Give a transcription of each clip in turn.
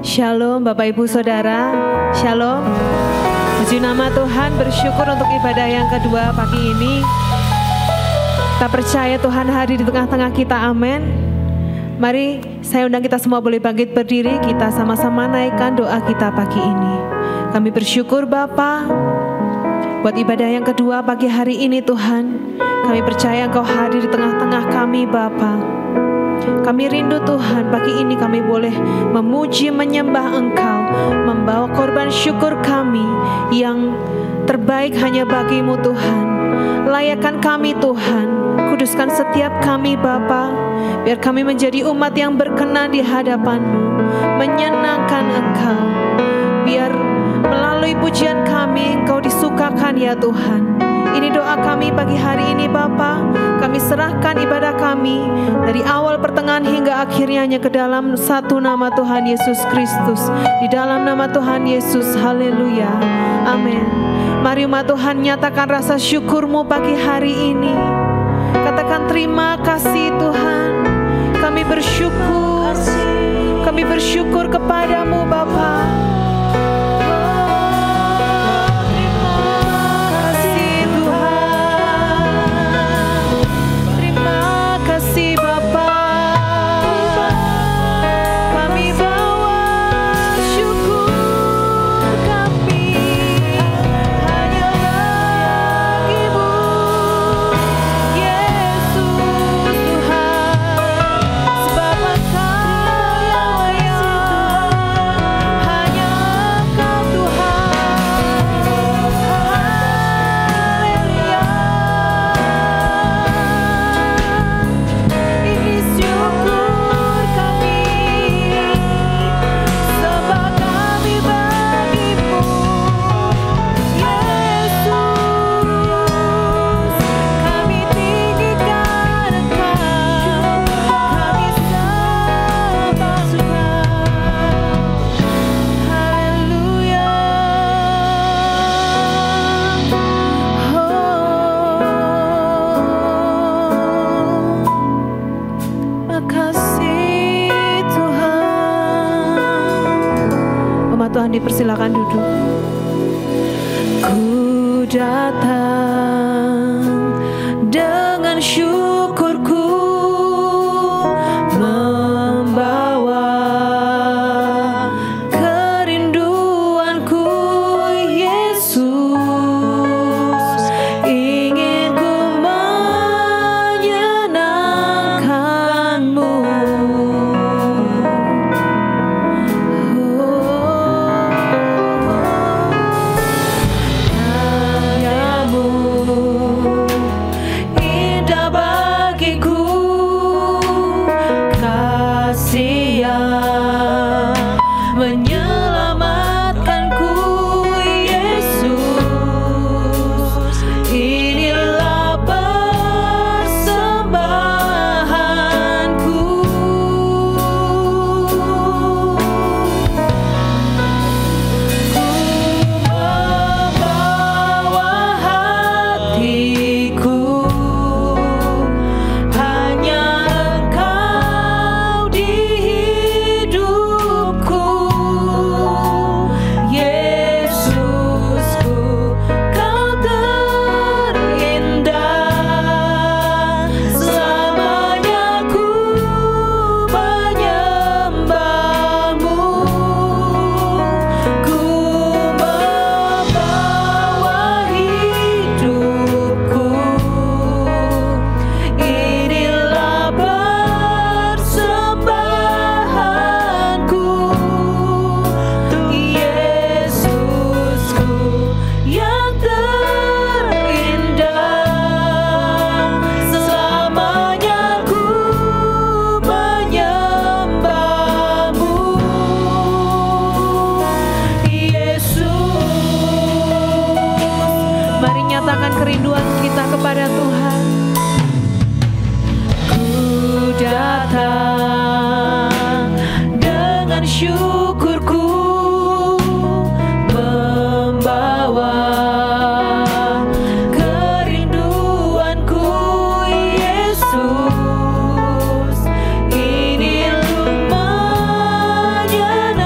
Shalom Bapak Ibu Saudara, Shalom. Puji nama Tuhan, bersyukur untuk ibadah yang kedua pagi ini. Kita percaya Tuhan hadir di tengah-tengah kita, amin. Mari saya undang kita semua boleh bangkit berdiri, kita sama-sama naikkan doa kita pagi ini. Kami bersyukur Bapa buat ibadah yang kedua pagi hari ini Tuhan. Kami percaya Engkau hadir di tengah-tengah kami Bapa. Kami rindu Tuhan, pagi ini kami boleh memuji, menyembah Engkau, membawa korban syukur kami yang terbaik hanya bagi-Mu Tuhan. Layakan kami Tuhan, kuduskan setiap kami Bapa, biar kami menjadi umat yang berkenan di hadapan-Mu, menyenangkan Engkau. Biar melalui pujian kami Engkau disukakan ya Tuhan. Ini doa kami pagi hari ini Bapa. Kami serahkan ibadah kami dari awal pertengahan hingga akhirnya hanya ke dalam satu nama Tuhan Yesus Kristus. Di dalam nama Tuhan Yesus, haleluya, amin. Mari umat Tuhan nyatakan rasa syukur-Mu pagi hari ini. Katakan terima kasih Tuhan. Kami bersyukur kepadamu Bapa. Dipersilakan duduk. Ku datang dengan syukurku, membawa kerinduanku Yesus. Ingin ku menyenangkan-Mu. Kerinduan kita kepada Tuhan. Ku datang dengan syukurku, membawa kerinduanku Yesus. Ingin ku menyenangkan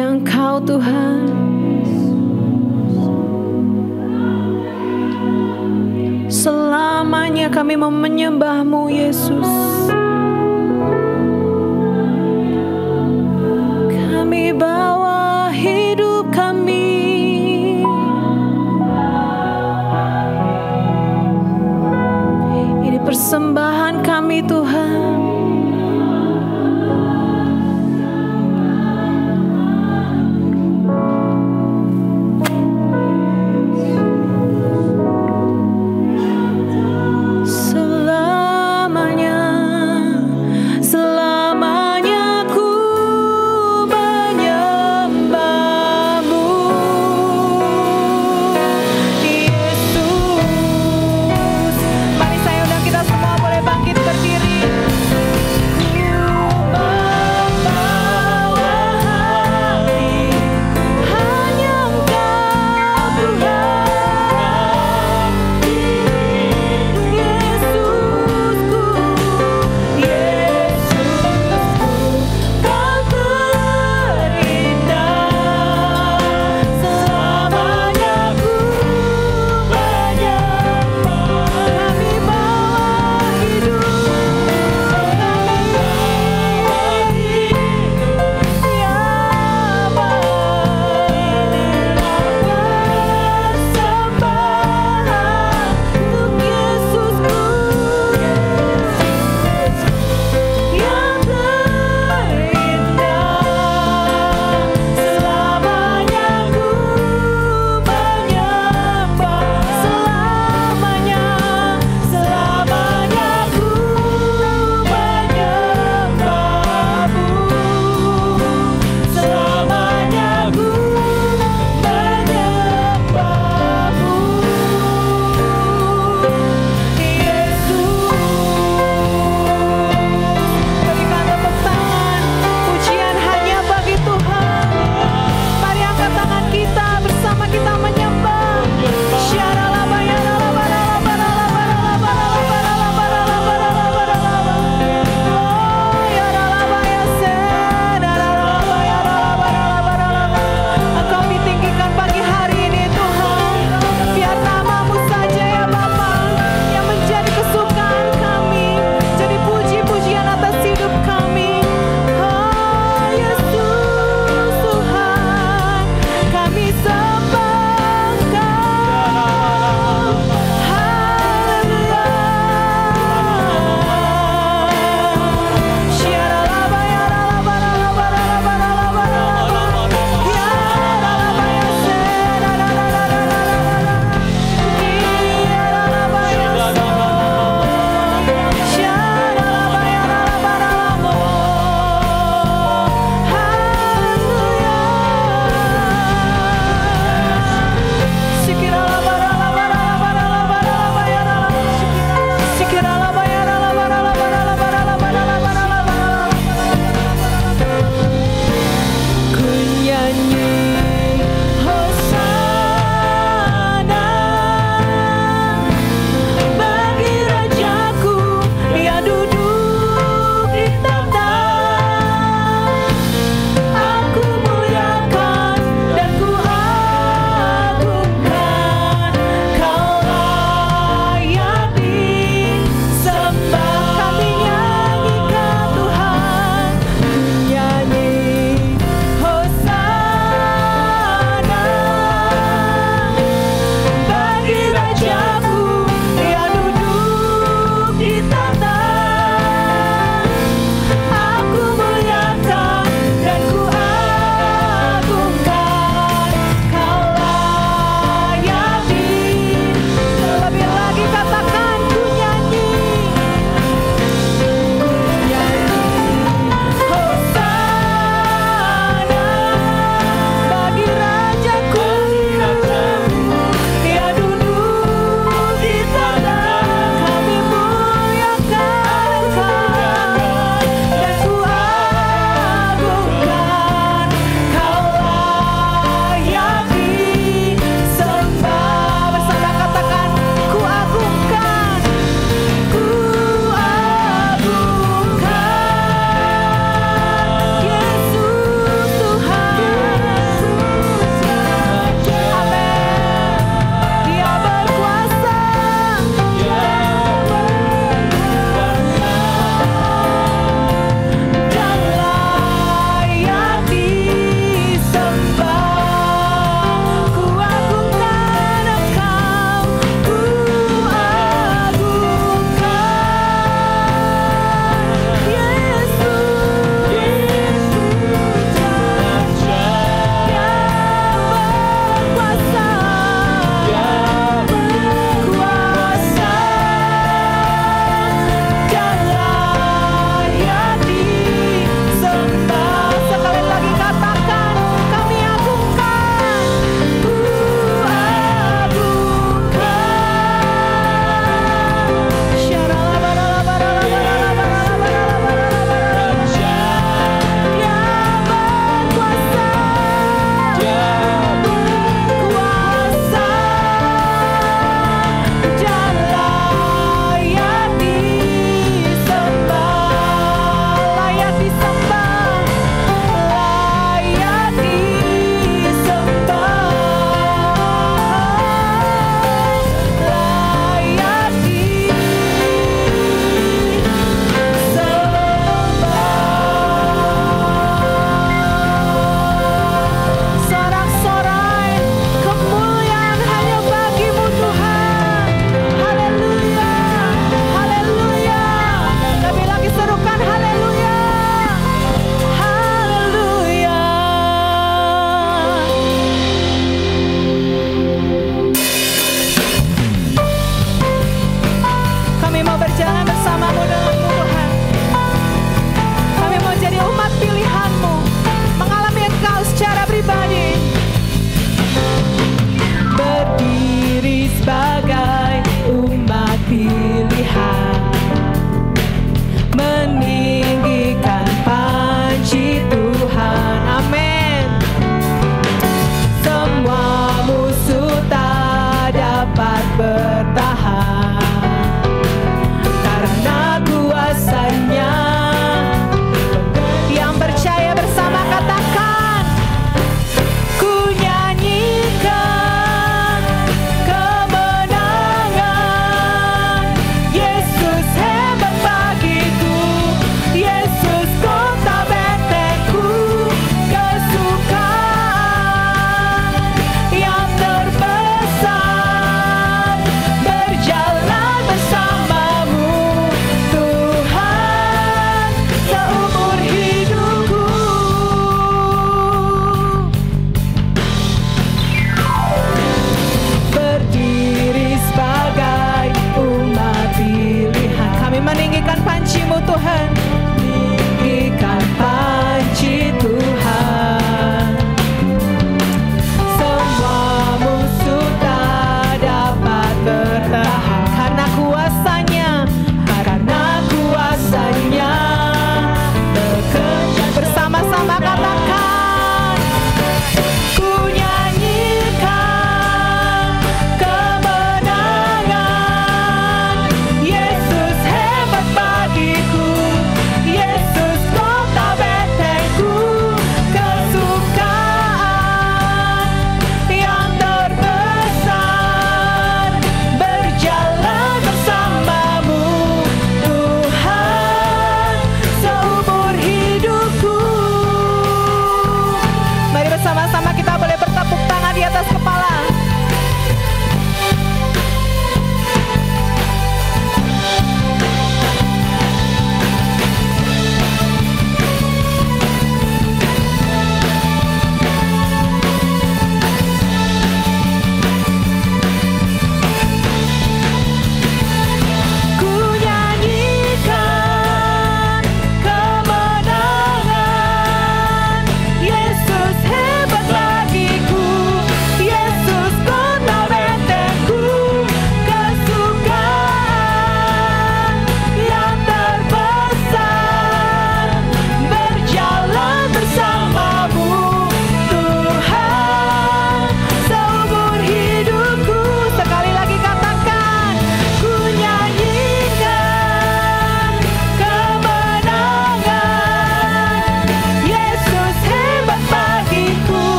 hanya Engkau Tuhan. Selamanya kami mau menyembah-Mu Yesus. Kami bawa hidup kami, ini persembahan kami Tuhan. Selamanya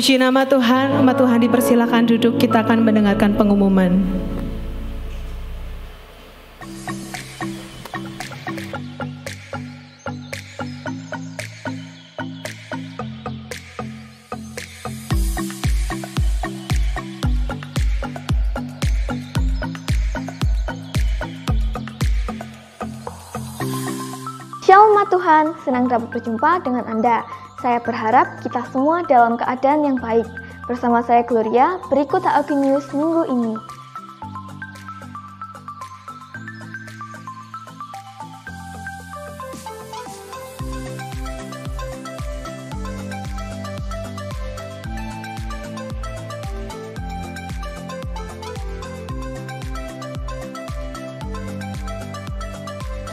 Puji nama Tuhan, umat Tuhan dipersilakan duduk, kita akan mendengarkan pengumuman. Shalom umat Tuhan, senang dapat berjumpa dengan Anda. Saya berharap kita semua dalam keadaan yang baik. Bersama saya Gloria, berikut HOG News minggu ini.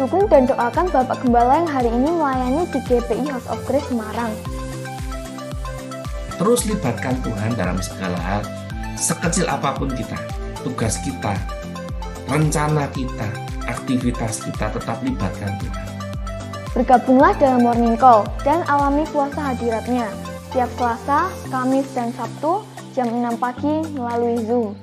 Dukung dan doakan Bapak Gembala yang hari ini melayani di GPI House of Grace Semarang. Terus libatkan Tuhan dalam segala hal, sekecil apapun kita, tugas kita, rencana kita, aktivitas kita, tetap libatkan Tuhan. Bergabunglah dalam Morning Call dan alami kuasa hadiratnya setiap Selasa, Kamis, dan Sabtu jam 6 pagi melalui Zoom.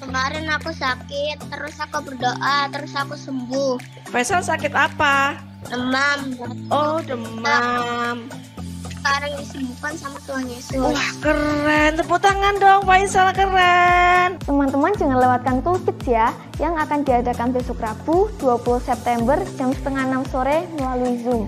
Kemarin aku sakit, terus aku berdoa, terus aku sembuh. Faisal sakit apa? Demam. Oh, demam. Sekarang disembuhkan sama Tuhan Yesus. Wah, keren. Tepuk tangan dong, Faisal, keren. Teman-teman jangan lewatkan Toolkits ya, yang akan diadakan besok Rabu 20 September jam 5:30 sore melalui Zoom.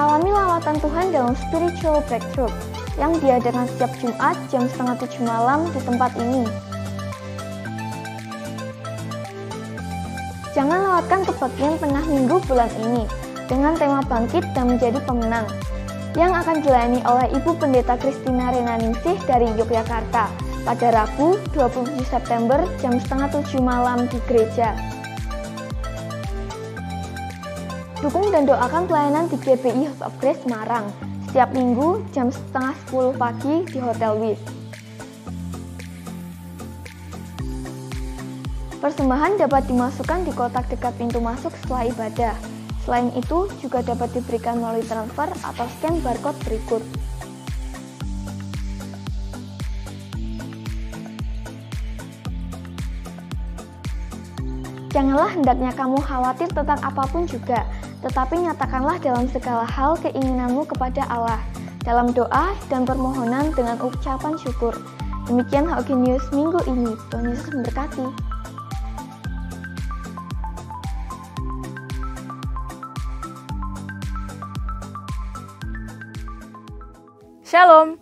Alami lawatan Tuhan dalam Spiritual Breakthrough yang diadakan setiap Jumat jam 6:30 malam di tempat ini. Jangan lewatkan kebagian tengah minggu bulan ini dengan tema Bangkit dan Menjadi Pemenang yang akan dilayani oleh Ibu Pendeta Christina Renaningsih dari Yogyakarta pada Rabu 27 September jam 6:30 malam di gereja. Dukung dan doakan pelayanan di GPI House of Grace Semarang setiap minggu jam 9:30 pagi di Hotel Wis. Persembahan dapat dimasukkan di kotak dekat pintu masuk setelah ibadah. Selain itu, juga dapat diberikan melalui transfer atau scan barcode berikut. Janganlah hendaknya kamu khawatir tentang apapun juga, tetapi nyatakanlah dalam segala hal keinginanmu kepada Allah, dalam doa dan permohonan dengan ucapan syukur. Demikian HOG News minggu ini. Tuhan Yesus memberkati. Shalom.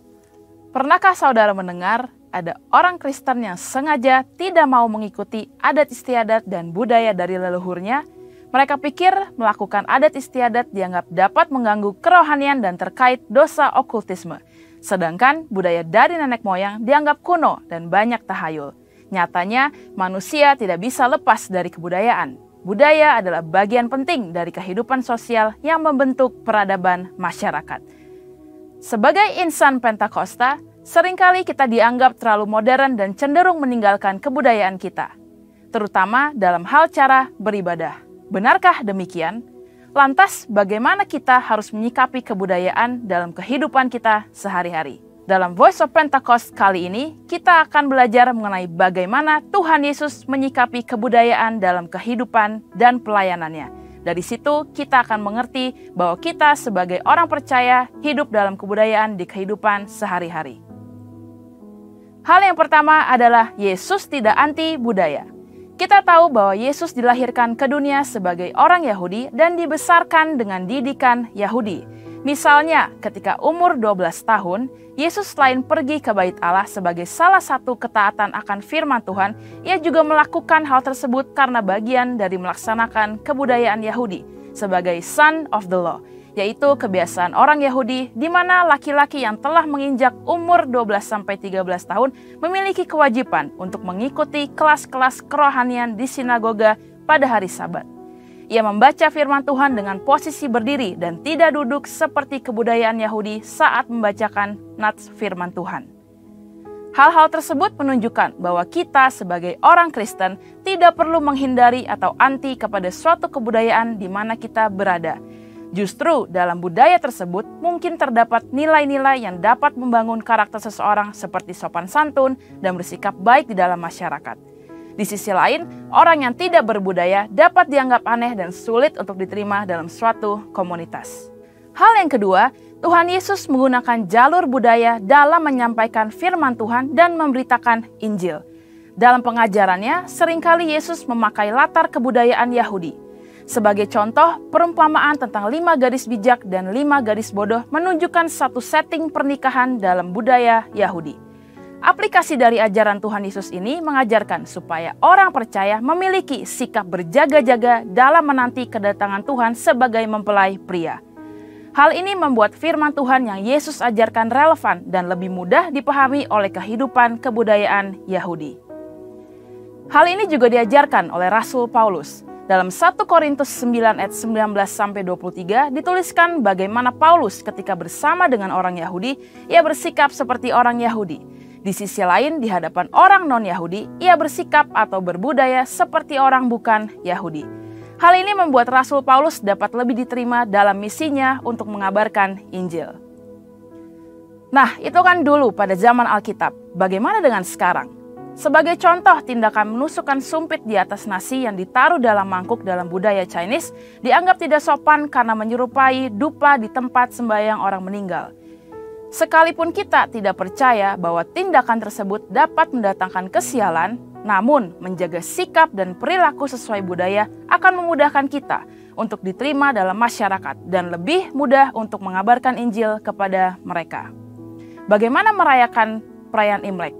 Pernahkah saudara mendengar ada orang Kristen yang sengaja tidak mau mengikuti adat istiadat dan budaya dari leluhurnya? Mereka pikir melakukan adat istiadat dianggap dapat mengganggu kerohanian dan terkait dosa okultisme. Sedangkan budaya dari nenek moyang dianggap kuno dan banyak tahayul. Nyatanya manusia tidak bisa lepas dari kebudayaan. Budaya adalah bagian penting dari kehidupan sosial yang membentuk peradaban masyarakat. Sebagai insan Pentakosta, seringkali kita dianggap terlalu modern dan cenderung meninggalkan kebudayaan kita, terutama dalam hal cara beribadah. Benarkah demikian? Lantas, bagaimana kita harus menyikapi kebudayaan dalam kehidupan kita sehari-hari? Dalam Voice of Pentecost kali ini, kita akan belajar mengenai bagaimana Tuhan Yesus menyikapi kebudayaan dalam kehidupan dan pelayanannya. Dari situ, kita akan mengerti bahwa kita sebagai orang percaya hidup dalam kebudayaan di kehidupan sehari-hari. Hal yang pertama adalah Yesus tidak anti budaya. Kita tahu bahwa Yesus dilahirkan ke dunia sebagai orang Yahudi dan dibesarkan dengan didikan Yahudi. Misalnya, ketika umur 12 tahun, Yesus selain pergi ke Bait Allah sebagai salah satu ketaatan akan firman Tuhan, ia juga melakukan hal tersebut karena bagian dari melaksanakan kebudayaan Yahudi sebagai son of the law. yaitu kebiasaan orang Yahudi di mana laki-laki yang telah menginjak umur 12-13 tahun memiliki kewajiban untuk mengikuti kelas-kelas kerohanian di sinagoga pada hari Sabat. Ia membaca firman Tuhan dengan posisi berdiri dan tidak duduk seperti kebudayaan Yahudi saat membacakan nats firman Tuhan. Hal-hal tersebut menunjukkan bahwa kita sebagai orang Kristen tidak perlu menghindari atau anti kepada suatu kebudayaan di mana kita berada. Justru dalam budaya tersebut mungkin terdapat nilai-nilai yang dapat membangun karakter seseorang seperti sopan santun dan bersikap baik di dalam masyarakat. Di sisi lain, orang yang tidak berbudaya dapat dianggap aneh dan sulit untuk diterima dalam suatu komunitas. Hal yang kedua, Tuhan Yesus menggunakan jalur budaya dalam menyampaikan firman Tuhan dan memberitakan Injil. Dalam pengajarannya, seringkali Yesus memakai latar kebudayaan Yahudi. Sebagai contoh, perumpamaan tentang 5 gadis bijak dan 5 gadis bodoh menunjukkan satu setting pernikahan dalam budaya Yahudi. Aplikasi dari ajaran Tuhan Yesus ini mengajarkan supaya orang percaya memiliki sikap berjaga-jaga dalam menanti kedatangan Tuhan sebagai mempelai pria. Hal ini membuat firman Tuhan yang Yesus ajarkan relevan dan lebih mudah dipahami oleh kehidupan kebudayaan Yahudi. Hal ini juga diajarkan oleh Rasul Paulus. Dalam 1 Korintus 9 ayat 19-23 dituliskan bagaimana Paulus ketika bersama dengan orang Yahudi, ia bersikap seperti orang Yahudi. Di sisi lain, di hadapan orang non-Yahudi, ia bersikap atau berbudaya seperti orang bukan Yahudi. Hal ini membuat Rasul Paulus dapat lebih diterima dalam misinya untuk mengabarkan Injil. Nah, itu kan dulu pada zaman Alkitab. Bagaimana dengan sekarang? Sebagai contoh, tindakan menusukkan sumpit di atas nasi yang ditaruh dalam mangkuk dalam budaya Chinese dianggap tidak sopan karena menyerupai dupa di tempat sembahyang orang meninggal. Sekalipun kita tidak percaya bahwa tindakan tersebut dapat mendatangkan kesialan, namun menjaga sikap dan perilaku sesuai budaya akan memudahkan kita untuk diterima dalam masyarakat dan lebih mudah untuk mengabarkan Injil kepada mereka. Bagaimana merayakan perayaan Imlek?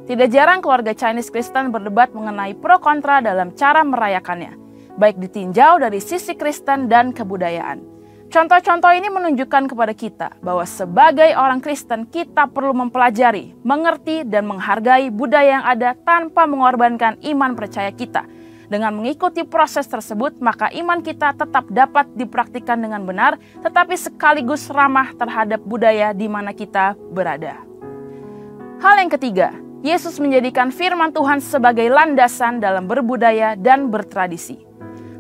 Tidak jarang keluarga Chinese Kristen berdebat mengenai pro kontra dalam cara merayakannya, baik ditinjau dari sisi Kristen dan kebudayaan. Contoh-contoh ini menunjukkan kepada kita bahwa sebagai orang Kristen kita perlu mempelajari, mengerti, dan menghargai budaya yang ada tanpa mengorbankan iman percaya kita. Dengan mengikuti proses tersebut, maka iman kita tetap dapat dipraktikkan dengan benar, tetapi sekaligus ramah terhadap budaya di mana kita berada. Hal yang ketiga, Yesus menjadikan firman Tuhan sebagai landasan dalam berbudaya dan bertradisi.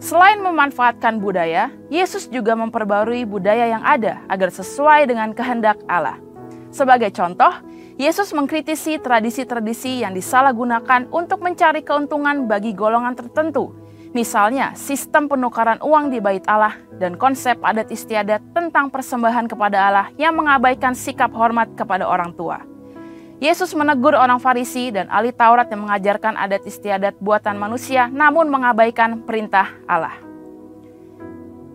Selain memanfaatkan budaya, Yesus juga memperbarui budaya yang ada agar sesuai dengan kehendak Allah. Sebagai contoh, Yesus mengkritisi tradisi-tradisi yang disalahgunakan untuk mencari keuntungan bagi golongan tertentu. Misalnya, sistem penukaran uang di Bait Allah dan konsep adat istiadat tentang persembahan kepada Allah yang mengabaikan sikap hormat kepada orang tua. Yesus menegur orang Farisi dan ahli Taurat yang mengajarkan adat istiadat buatan manusia namun mengabaikan perintah Allah.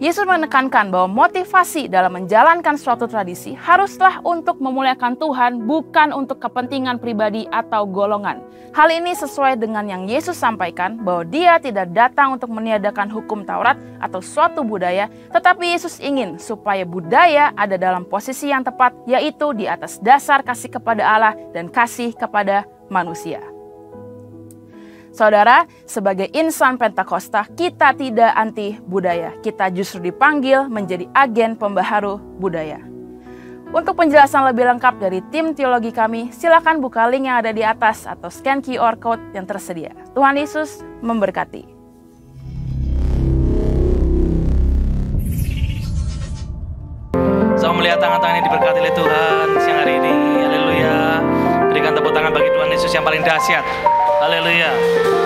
Yesus menekankan bahwa motivasi dalam menjalankan suatu tradisi haruslah untuk memuliakan Tuhan, bukan untuk kepentingan pribadi atau golongan. Hal ini sesuai dengan yang Yesus sampaikan bahwa Dia tidak datang untuk meniadakan hukum Taurat atau suatu budaya, tetapi Yesus ingin supaya budaya ada dalam posisi yang tepat, yaitu di atas dasar kasih kepada Allah dan kasih kepada manusia. Saudara, sebagai insan Pentakosta, kita tidak anti budaya. Kita justru dipanggil menjadi agen pembaharu budaya. Untuk penjelasan lebih lengkap dari tim teologi kami, silakan buka link yang ada di atas atau scan QR code yang tersedia. Tuhan Yesus memberkati. Saya melihat tangan-tangan yang diberkati oleh Tuhan siang hari ini. Haleluya. Berikan tepuk tangan bagi Tuhan Yesus yang paling dahsyat. Haleluya.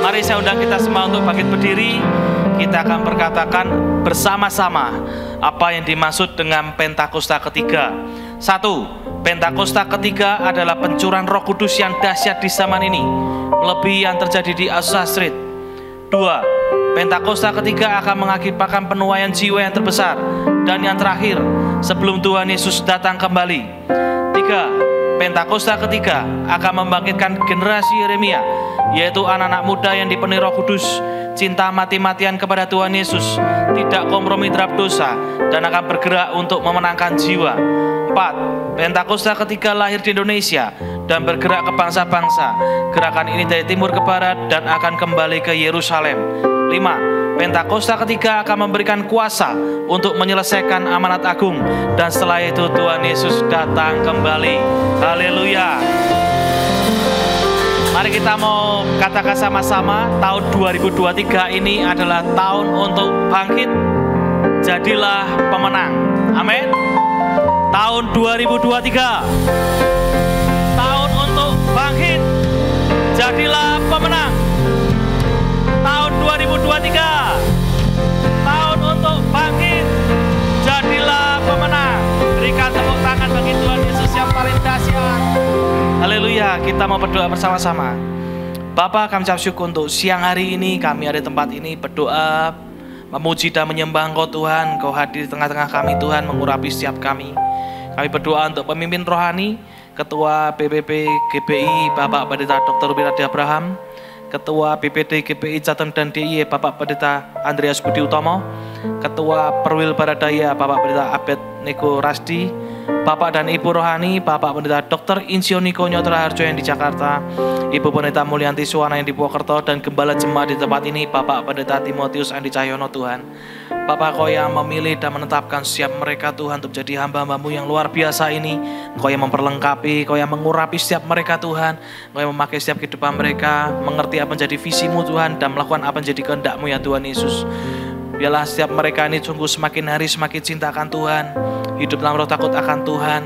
Mari saya undang kita semua untuk bangkit berdiri. Kita akan berkatakan bersama-sama apa yang dimaksud dengan Pentakosta ketiga. 1. Pentakosta ketiga adalah pencurahan Roh Kudus yang dahsyat di zaman ini, melebihi yang terjadi di Azusa Street. 2. Pentakosta ketiga akan mengakibatkan penuaian jiwa yang terbesar dan yang terakhir sebelum Tuhan Yesus datang kembali. 3. Pentakosta ketiga akan membangkitkan generasi Yeremia, yaitu anak-anak muda yang dipenuhi Roh Kudus cinta mati-matian kepada Tuhan Yesus, tidak kompromi terhadap dosa, dan akan bergerak untuk memenangkan jiwa. 4. Pentakosta ketiga lahir di Indonesia dan bergerak ke bangsa-bangsa. Gerakan ini dari timur ke barat dan akan kembali ke Yerusalem. 5. Pentakosta ketiga akan memberikan kuasa untuk menyelesaikan amanat agung, dan setelah itu Tuhan Yesus datang kembali. Haleluya. Mari kita mau katakan sama-sama, tahun 2023 ini adalah tahun untuk bangkit. Jadilah pemenang. Amin. Tahun 2023, tahun untuk bangkit. Jadilah pemenang. Tahun 2023, tahun untuk bangkit. Jadilah pemenang. Berikan tepuk tangan bagi Tuhan Yesus yang paling dahsyat. Haleluya, kita mau berdoa bersama-sama. Bapa, kami ucap syukur untuk siang hari ini, kami ada di tempat ini berdoa, memuji dan menyembah Engkau Tuhan. Engkau hadir di tengah-tengah kami Tuhan, mengurapi setiap kami. Kami berdoa untuk pemimpin rohani, Ketua PPP GBI Bapak Pendeta Dr. Wiradi Abraham, Ketua PPD GBI Jateng dan DIY Bapak Pendeta Andreas Budi Utomo, Ketua Perwil Baradaya Bapak Pendeta Abed Neko Rasdi, Bapak dan Ibu Rohani, Bapak Pendeta Dr. Insio Niko Nyotra Harjo yang di Jakarta, Ibu Pendeta Mulyanti Suwana yang di Purwokerto, dan Gembala Jemaat di tempat ini, Bapak Pendeta Timotius Andi Cahyono Tuhan. Bapak, Kau yang memilih dan menetapkan setiap mereka Tuhan untuk menjadi hamba-Hamba-Mu yang luar biasa ini. Kau yang memperlengkapi, Kau yang mengurapi setiap mereka Tuhan. Kau yang memakai setiap kehidupan mereka, mengerti apa menjadi visi-Mu Tuhan, dan melakukan apa menjadi kehendak-Mu ya Tuhan Yesus. Biarlah setiap mereka ini sungguh semakin hari semakin cinta akan Tuhan, hidup dalam roh takut akan Tuhan,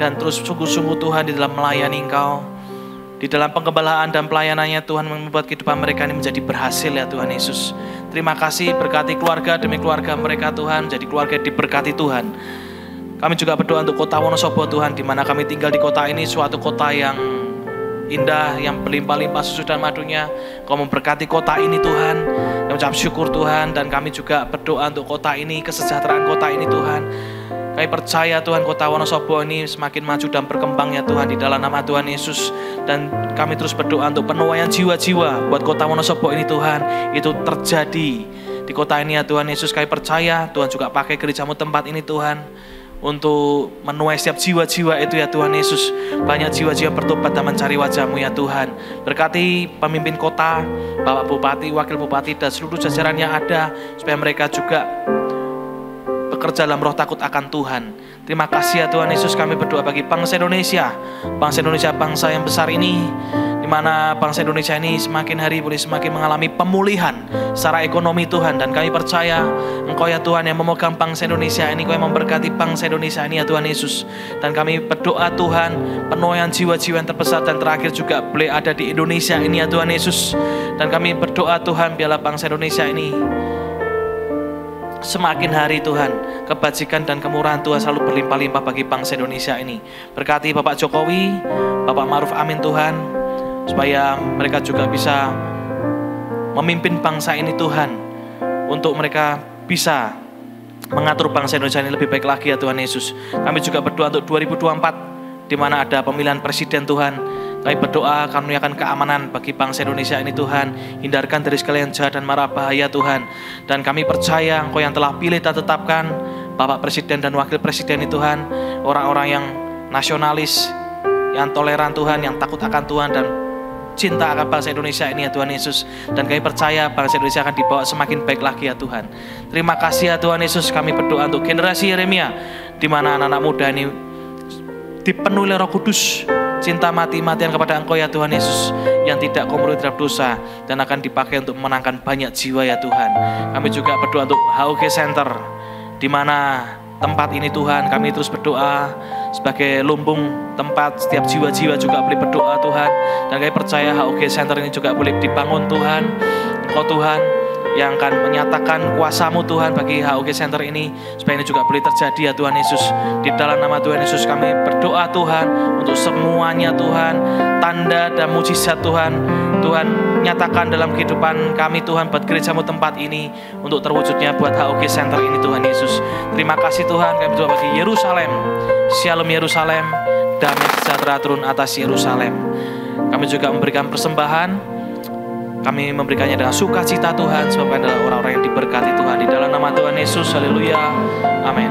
dan terus sungguh-sungguh Tuhan di dalam melayani Engkau. Di dalam penggembalaan dan pelayanannya Tuhan membuat kehidupan mereka ini menjadi berhasil ya Tuhan Yesus. Terima kasih, berkati keluarga demi keluarga mereka Tuhan, jadi keluarga diberkati Tuhan. Kami juga berdoa untuk kota Wonosobo Tuhan, di mana kami tinggal di kota ini, suatu kota yang indah, yang berlimpah-limpah susu dan madunya. Kau memberkati kota ini Tuhan. Kami ucap syukur Tuhan, dan kami juga berdoa untuk kota ini, kesejahteraan kota ini Tuhan. Kami percaya Tuhan kota Wonosobo ini semakin maju dan berkembang ya Tuhan di dalam nama Tuhan Yesus. Dan kami terus berdoa untuk penuaian jiwa-jiwa buat kota Wonosobo ini Tuhan, itu terjadi di kota ini ya Tuhan Yesus. Kami percaya Tuhan juga pakai gereja-Mu tempat ini Tuhan, untuk menuai setiap jiwa-jiwa itu ya Tuhan Yesus. Banyak jiwa-jiwa bertobat dan mencari wajah-Mu ya Tuhan. Berkati pemimpin kota, Bapak Bupati, Wakil Bupati, dan seluruh jajaran yang ada, supaya mereka juga bekerja dalam roh takut akan Tuhan. Terima kasih ya Tuhan Yesus. Kami berdoa bagi bangsa Indonesia. Bangsa Indonesia, bangsa yang besar ini, di mana bangsa Indonesia ini semakin hari boleh semakin mengalami pemulihan secara ekonomi Tuhan. Dan kami percaya Engkau ya Tuhan yang memegang bangsa Indonesia ini, Engkau yang memberkati bangsa Indonesia ini ya Tuhan Yesus. Dan kami berdoa Tuhan, penuaian jiwa-jiwa yang terbesar dan terakhir juga boleh ada di Indonesia ini ya Tuhan Yesus. Dan kami berdoa Tuhan, biarlah bangsa Indonesia ini semakin hari Tuhan, kebajikan dan kemurahan Tuhan selalu berlimpah-limpah bagi bangsa Indonesia ini. Berkati Bapak Jokowi, Bapak Ma'ruf Amin Tuhan, supaya mereka juga bisa memimpin bangsa ini Tuhan, untuk mereka bisa mengatur bangsa Indonesia ini lebih baik lagi ya Tuhan Yesus. Kami juga berdoa untuk 2024, di mana ada pemilihan presiden Tuhan. Kami berdoa karuniakan keamanan bagi bangsa Indonesia ini Tuhan. Hindarkan dari segala yang jahat dan mara bahaya Tuhan. Dan kami percaya Engkau yang telah pilih dan tetapkan Bapak Presiden dan Wakil Presiden ini Tuhan, orang-orang yang nasionalis, yang toleran Tuhan, yang takut akan Tuhan, dan cinta akan bangsa Indonesia ini ya Tuhan Yesus. Dan kami percaya bangsa Indonesia akan dibawa semakin baik lagi ya Tuhan. Terima kasih ya Tuhan Yesus. Kami berdoa untuk generasi Yeremia, di mana anak-anak muda ini dipenuhi oleh Roh Kudus, cinta mati-matian kepada Engkau ya Tuhan Yesus, yang tidak kompromi terhadap dosa, dan akan dipakai untuk memenangkan banyak jiwa ya Tuhan. Kami juga berdoa untuk HUG Center, di mana tempat ini Tuhan, kami terus berdoa sebagai lumbung tempat setiap jiwa-jiwa juga boleh berdoa Tuhan. Dan kami percaya HUG Center ini juga boleh dibangun Tuhan. Engkau Tuhan yang akan menyatakan kuasa-Mu Tuhan bagi HUG Center ini, supaya ini juga boleh terjadi ya Tuhan Yesus. Di dalam nama Tuhan Yesus kami berdoa Tuhan untuk semuanya Tuhan, tanda dan mujizat Tuhan, Tuhan nyatakan dalam kehidupan kami Tuhan, buat gereja-Mu tempat ini, untuk terwujudnya buat HUG Center ini Tuhan Yesus. Terima kasih Tuhan. Kami berdoa bagi Yerusalem, Shalom Yerusalem, damai sejahtera turun atas Yerusalem. Kami juga memberikan persembahan Kami memberikannya dengan sukacita Tuhan, sebab kami adalah orang-orang yang diberkati Tuhan. Di dalam nama Tuhan Yesus, haleluya, amin.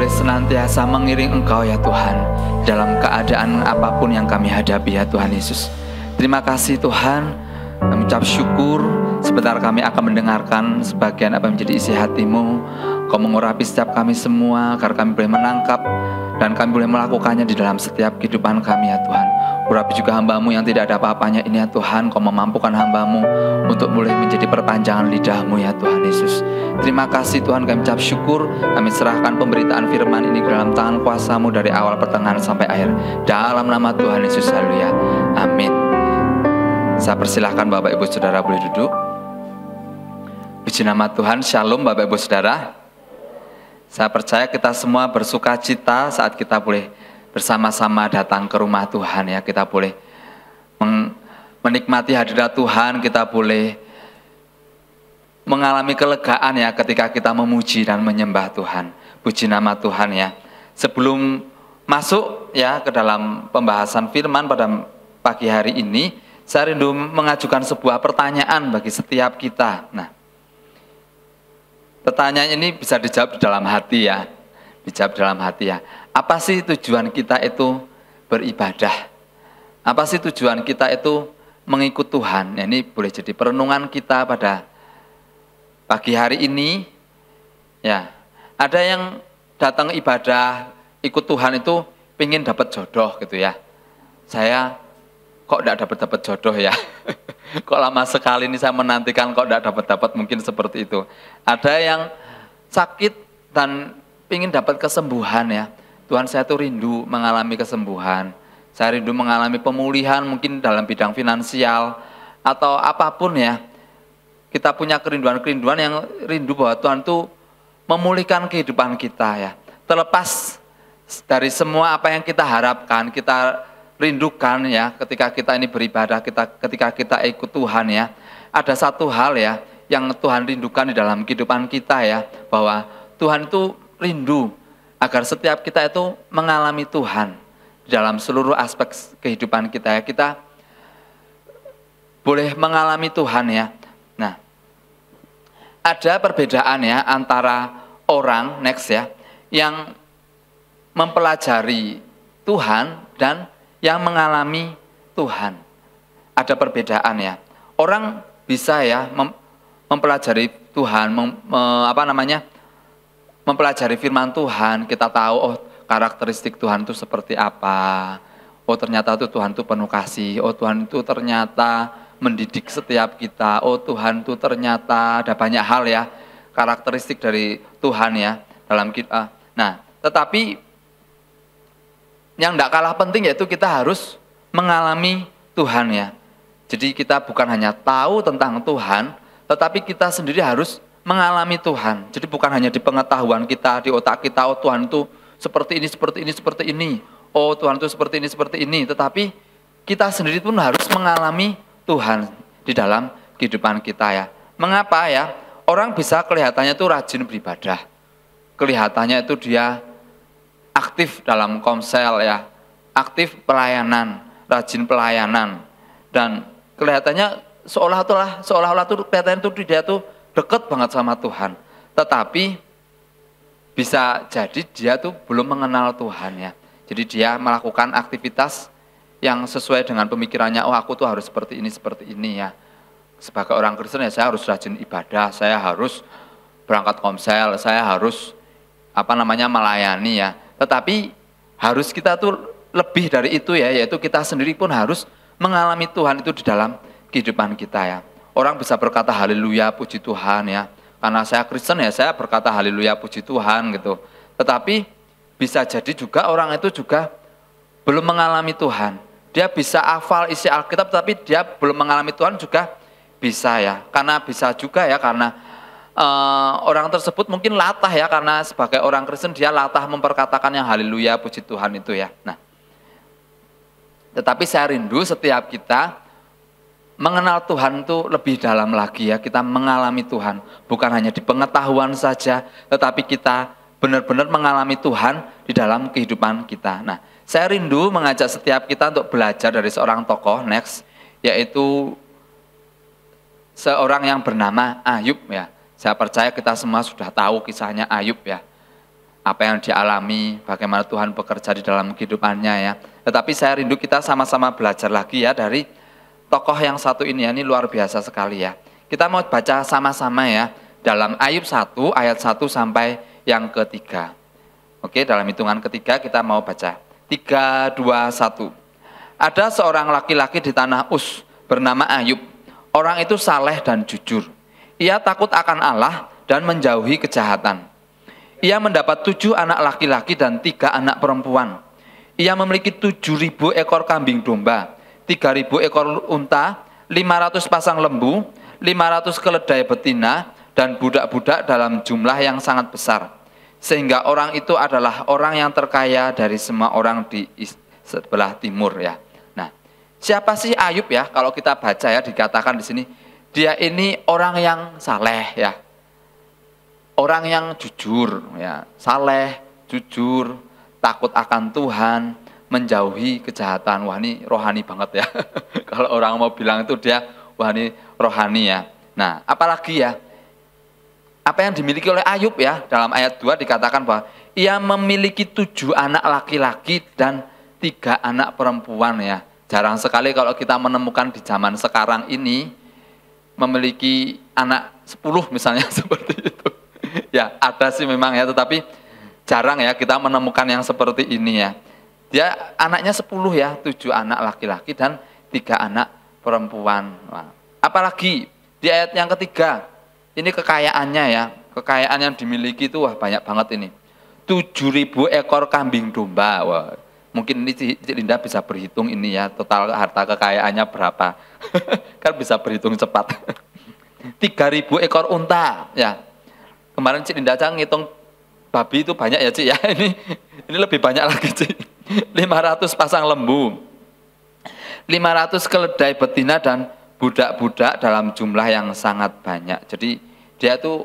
Senantiasa mengiring Engkau ya Tuhan, dalam keadaan apapun yang kami hadapi ya Tuhan Yesus. Terima kasih Tuhan, kami ucap syukur. Sebentar kami akan mendengarkan sebagian apa yang menjadi isi hati-Mu. Kau mengurapi setiap kami semua, agar kami boleh menangkap dan kami boleh melakukannya di dalam setiap kehidupan kami ya Tuhan. Urapi juga hamba-Mu yang tidak ada apa-apanya ini ya Tuhan. Kau memampukan hamba-Mu untuk boleh menjadi perpanjangan lidah-Mu ya Tuhan Yesus. Terima kasih Tuhan, kami ucap syukur. Kami serahkan pemberitaan firman ini ke dalam tangan kuasa-Mu dari awal pertengahan sampai akhir. Dalam nama Tuhan Yesus, haleluya, amin. Saya persilahkan Bapak Ibu Saudara boleh duduk. Puji nama Tuhan, shalom Bapak Ibu Saudara. Saya percaya kita semua bersuka cita saat kita boleh bersama-sama datang ke rumah Tuhan ya. Kita boleh menikmati hadirat Tuhan, kita boleh mengalami kelegaan ya ketika kita memuji dan menyembah Tuhan. Puji nama Tuhan ya. Sebelum masuk ya ke dalam pembahasan firman pada pagi hari ini, saya rindu mengajukan sebuah pertanyaan bagi setiap kita. Nah, pertanyaan ini bisa dijawab di dalam hati ya. Dijawab dalam hati ya. Apa sih tujuan kita itu beribadah? Apa sih tujuan kita itu mengikut Tuhan? Ya, ini boleh jadi perenungan kita pada pagi hari ini. Ya, ada yang datang ibadah ikut Tuhan itu pengen dapat jodoh gitu ya. Saya kok tidak dapat jodoh ya. Kok lama sekali ini saya menantikan kok tidak dapat mungkin seperti itu. Ada yang sakit dan ingin dapat kesembuhan ya. Tuhan, saya tuh rindu mengalami kesembuhan. Saya rindu mengalami pemulihan mungkin dalam bidang finansial atau apapun ya. Kita punya kerinduan-kerinduan yang rindu bahwa Tuhan tuh memulihkan kehidupan kita ya. Terlepas dari semua apa yang kita harapkan, kita rindukan ya ketika kita ini beribadah, ketika kita ikut Tuhan ya. Ada satu hal ya yang Tuhan rindukan di dalam kehidupan kita ya, bahwa Tuhan itu rindu agar setiap kita itu mengalami Tuhan di dalam seluruh aspek kehidupan kita ya. Kita boleh mengalami Tuhan ya. Nah, ada perbedaan ya antara orang next ya yang mempelajari Tuhan dan yang mengalami Tuhan. Ada perbedaan ya. Orang bisa ya mempelajari Tuhan, mempelajari firman Tuhan, kita tahu oh karakteristik Tuhan itu seperti apa. Oh ternyata itu Tuhan itu penuh kasih. Oh Tuhan itu ternyata mendidik setiap kita. Oh Tuhan itu ternyata ada banyak hal ya karakteristik dari Tuhan ya dalam kita. Nah, tetapi yang tidak kalah penting yaitu kita harus mengalami Tuhan ya. Jadi kita bukan hanya tahu tentang Tuhan, tetapi kita sendiri harus mengalami Tuhan. Jadi bukan hanya di pengetahuan kita, di otak kita, oh Tuhan itu seperti ini, seperti ini, seperti ini. Oh Tuhan itu seperti ini, tetapi kita sendiri pun harus mengalami Tuhan di dalam kehidupan kita ya. Mengapa ya? Orang bisa kelihatannya itu rajin beribadah. Kelihatannya itu dia aktif dalam komsel ya, aktif pelayanan, rajin pelayanan, dan kelihatannya seolah-olah tuh kelihatannya tuh dia tuh dekat banget sama Tuhan. Tetapi bisa jadi dia tuh belum mengenal Tuhan ya. Jadi dia melakukan aktivitas yang sesuai dengan pemikirannya, oh aku tuh harus seperti ini ya. Sebagai orang Kristen ya saya harus rajin ibadah, saya harus berangkat komsel, saya harus melayani ya. Tetapi harus kita tuh lebih dari itu ya, yaitu kita sendiri pun harus mengalami Tuhan itu di dalam kehidupan kita ya. Orang bisa berkata haleluya puji Tuhan ya, karena saya Kristen ya saya berkata haleluya puji Tuhan gitu. Tetapi bisa jadi juga orang itu juga belum mengalami Tuhan. Dia bisa hafal isi Alkitab tapi dia belum mengalami Tuhan juga bisa ya. Karena bisa juga ya karena orang tersebut mungkin latah ya, karena sebagai orang Kristen dia latah memperkatakan yang haleluya puji Tuhan itu ya. Nah, tetapi saya rindu setiap kita mengenal Tuhan itu lebih dalam lagi ya. Kita mengalami Tuhan, bukan hanya di pengetahuan saja, tetapi kita benar-benar mengalami Tuhan di dalam kehidupan kita. Nah, saya rindu mengajak setiap kita untuk belajar dari seorang tokoh next, yaitu seorang yang bernama Ayub ya. Saya percaya kita semua sudah tahu kisahnya Ayub ya. Apa yang dialami, bagaimana Tuhan bekerja di dalam kehidupannya ya. Tetapi saya rindu kita sama-sama belajar lagi ya dari tokoh yang satu ini ya. Ini luar biasa sekali ya. Kita mau baca sama-sama ya. Dalam Ayub 1 ayat 1 sampai yang ketiga. Oke, dalam hitungan ketiga kita mau baca. 3, 2, 1. Ada seorang laki-laki di tanah Uz bernama Ayub. Orang itu saleh dan jujur. Ia takut akan Allah dan menjauhi kejahatan. Ia mendapat 7 anak laki-laki dan 3 anak perempuan. Ia memiliki 7.000 ekor kambing domba, 3.000 ekor unta, 500 pasang lembu, 500 keledai betina, dan budak-budak dalam jumlah yang sangat besar. Sehingga orang itu adalah orang yang terkaya dari semua orang di sebelah timur ya. Nah, siapa sih Ayub ya? Kalau kita baca ya, dikatakan di sini, dia ini orang yang saleh ya. Orang yang jujur ya, saleh, jujur, takut akan Tuhan, menjauhi kejahatan. Wah, ini rohani banget ya. Kalau orang mau bilang itu dia, wah ini rohani ya. Nah, apalagi ya, apa yang dimiliki oleh Ayub ya, dalam ayat 2 dikatakan bahwa ia memiliki 7 anak laki-laki dan 3 anak perempuan ya. Jarang sekali kalau kita menemukan di zaman sekarang ini memiliki anak 10 misalnya seperti itu. Ya, ada sih memang ya, tetapi jarang ya kita menemukan yang seperti ini ya. Dia anaknya 10 ya, 7 anak laki-laki dan 3 anak perempuan. Nah, apalagi di ayat yang ketiga, ini kekayaannya ya, kekayaan yang dimiliki itu wah banyak banget ini. 7.000 ekor kambing domba. Wah, mungkin ini Cik Linda bisa berhitung ini ya, total harta kekayaannya berapa. Kan bisa berhitung cepat. 3.000 ekor unta ya. Kemarin Cik Linda ngitung babi itu banyak ya Cik ya. Ini lebih banyak lagi Cik. 500 pasang lembu. 500 keledai betina dan budak-budak dalam jumlah yang sangat banyak. Jadi dia itu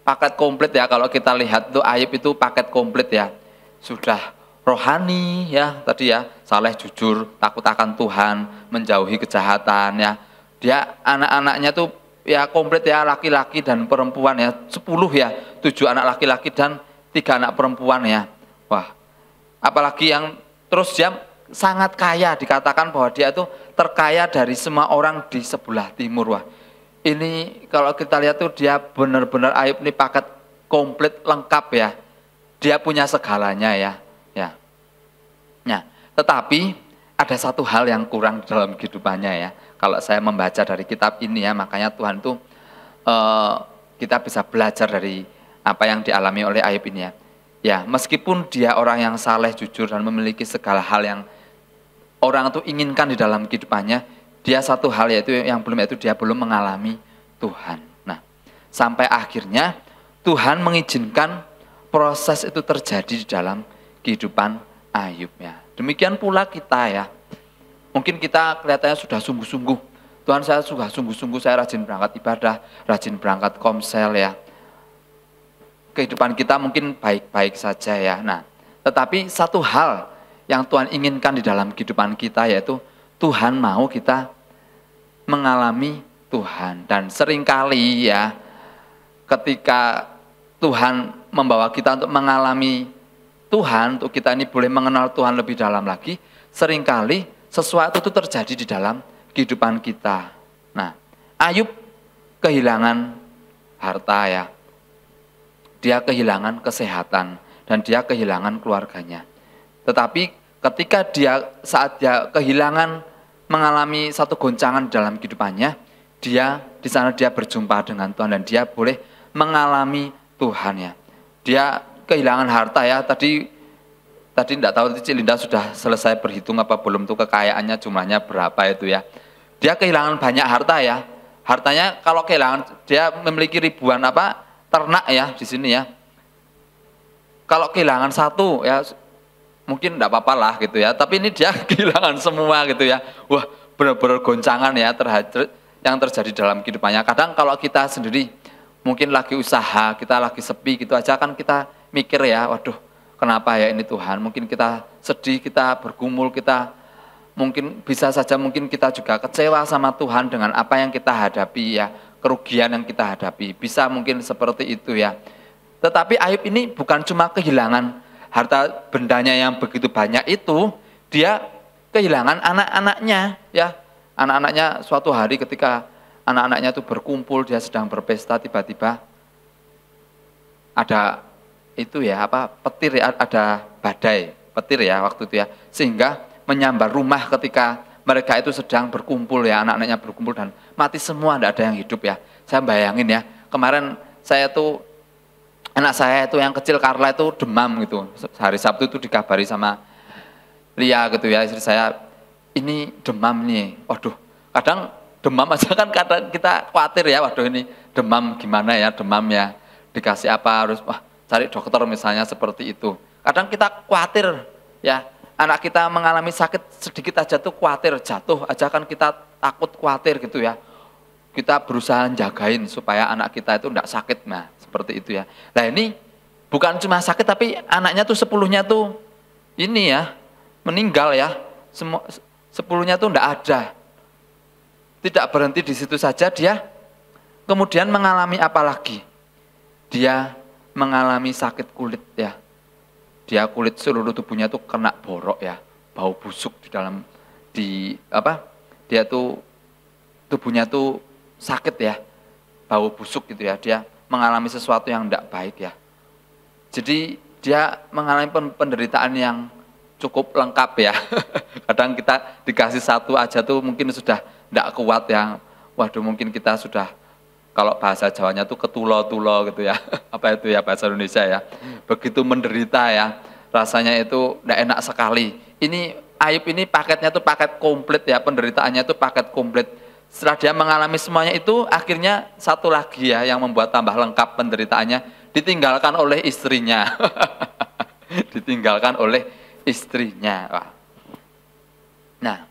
paket komplit ya, kalau kita lihat tuh Ayub itu paket komplit ya. Sudah rohani ya, tadi ya, saleh, jujur, takut akan Tuhan, menjauhi kejahatan ya. Dia anak-anaknya tuh ya komplit ya, laki-laki dan perempuan ya, 10 ya, 7 anak laki-laki dan 3 anak perempuan ya. Wah, apalagi yang terus dia sangat kaya, dikatakan bahwa dia itu terkaya dari semua orang di sebelah timur. Wah, ini kalau kita lihat tuh dia benar-benar Ayub ini paket komplit lengkap ya. Dia punya segalanya ya. Ya. Nah, tetapi ada satu hal yang kurang dalam kehidupannya ya. Kalau saya membaca dari kitab ini ya, makanya Tuhan tuh kita bisa belajar dari apa yang dialami oleh Ayub ini ya. Ya, meskipun dia orang yang saleh, jujur dan memiliki segala hal yang orang itu inginkan di dalam kehidupannya, dia satu hal yaitu yang dia belum mengalami Tuhan. Nah, sampai akhirnya Tuhan mengizinkan proses itu terjadi di dalam kehidupan Ayub ya. Demikian pula kita ya. Mungkin kita kelihatannya sudah sungguh-sungguh. Tuhan, saya sudah sungguh-sungguh, saya rajin berangkat ibadah, rajin berangkat komsel ya. Kehidupan kita mungkin baik-baik saja ya. Nah, tetapi satu hal yang Tuhan inginkan di dalam kehidupan kita yaitu Tuhan mau kita mengalami Tuhan. Dan seringkali ya, ketika Tuhan membawa kita untuk mengalami Tuhan, untuk kita ini boleh mengenal Tuhan lebih dalam lagi, seringkali sesuatu itu terjadi di dalam kehidupan kita. Nah, Ayub kehilangan harta ya, dia kehilangan kesehatan, dan dia kehilangan keluarganya. Tetapi ketika saat dia kehilangan, mengalami satu goncangan dalam kehidupannya, di sana dia berjumpa dengan Tuhan dan dia boleh mengalami Tuhan ya. Dia kehilangan harta ya, tadi tidak tahu Cik Linda sudah selesai berhitung apa belum tuh kekayaannya jumlahnya berapa itu ya. Dia kehilangan banyak harta ya. Hartanya kalau kehilangan, dia memiliki ribuan ternak ya di sini ya. Kalau kehilangan satu ya mungkin enggak apa-apa lah gitu ya, tapi ini dia kehilangan semua gitu ya. Wah, benar-benar goncangan ya yang terjadi dalam kehidupannya. Kadang kalau kita sendiri mungkin lagi usaha, kita lagi sepi gitu aja kan kita mikir ya, waduh kenapa ya ini Tuhan. Mungkin kita sedih, kita bergumul, kita mungkin bisa saja mungkin kita juga kecewa sama Tuhan dengan apa yang kita hadapi ya, kerugian yang kita hadapi. Bisa mungkin seperti itu ya. Tetapi Ayub ini bukan cuma kehilangan harta bendanya yang begitu banyak itu, dia kehilangan anak-anaknya ya. Anak-anaknya suatu hari ketika anak-anaknya itu berkumpul, dia sedang berpesta, tiba-tiba ada itu ya petir ya, ada badai petir ya waktu itu ya, sehingga menyambar rumah ketika mereka itu sedang berkumpul ya, anak-anaknya berkumpul dan mati semua, tidak ada yang hidup ya. Saya bayangin ya, kemarin anak saya itu yang kecil Carla itu demam gitu. Hari Sabtu itu dikabari sama Lia gitu ya, istri saya, ini demam nih. Waduh, kadang demam aja kan kadang kita khawatir ya, waduh ini demam gimana ya, demam ya, dikasih apa, harus cari dokter misalnya seperti itu. Kadang kita khawatir ya, anak kita mengalami sakit sedikit aja tuh khawatir, jatuh aja kan kita takut khawatir gitu ya. Kita berusaha jagain supaya anak kita itu enggak sakit, nah seperti itu ya. Nah ini bukan cuma sakit tapi anaknya tuh 10-nya tuh ini ya, meninggal ya, 10-nya tuh enggak ada. Tidak berhenti di situ saja, dia kemudian mengalami apa lagi? Dia mengalami sakit kulit ya. Dia kulit seluruh tubuhnya tuh kena borok ya, bau busuk di dalam dia tuh tubuhnya tuh sakit ya, bau busuk gitu ya. Dia mengalami sesuatu yang tidak baik ya. Jadi dia mengalami penderitaan yang cukup lengkap ya. Kadang kita dikasih satu aja tuh mungkin sudah tidak kuat ya. Waduh, mungkin kita sudah, kalau bahasa Jawanya tuh ketulo-tulo gitu ya. Apa itu ya bahasa Indonesia ya. Begitu menderita ya. Rasanya itu tidak enak sekali. Ini Ayub ini paketnya tuh paket komplit ya. Penderitaannya tuh paket komplit. Setelah dia mengalami semuanya itu, akhirnya satu lagi ya yang membuat tambah lengkap penderitaannya, ditinggalkan oleh istrinya. Ditinggalkan oleh istrinya. Wah. Nah,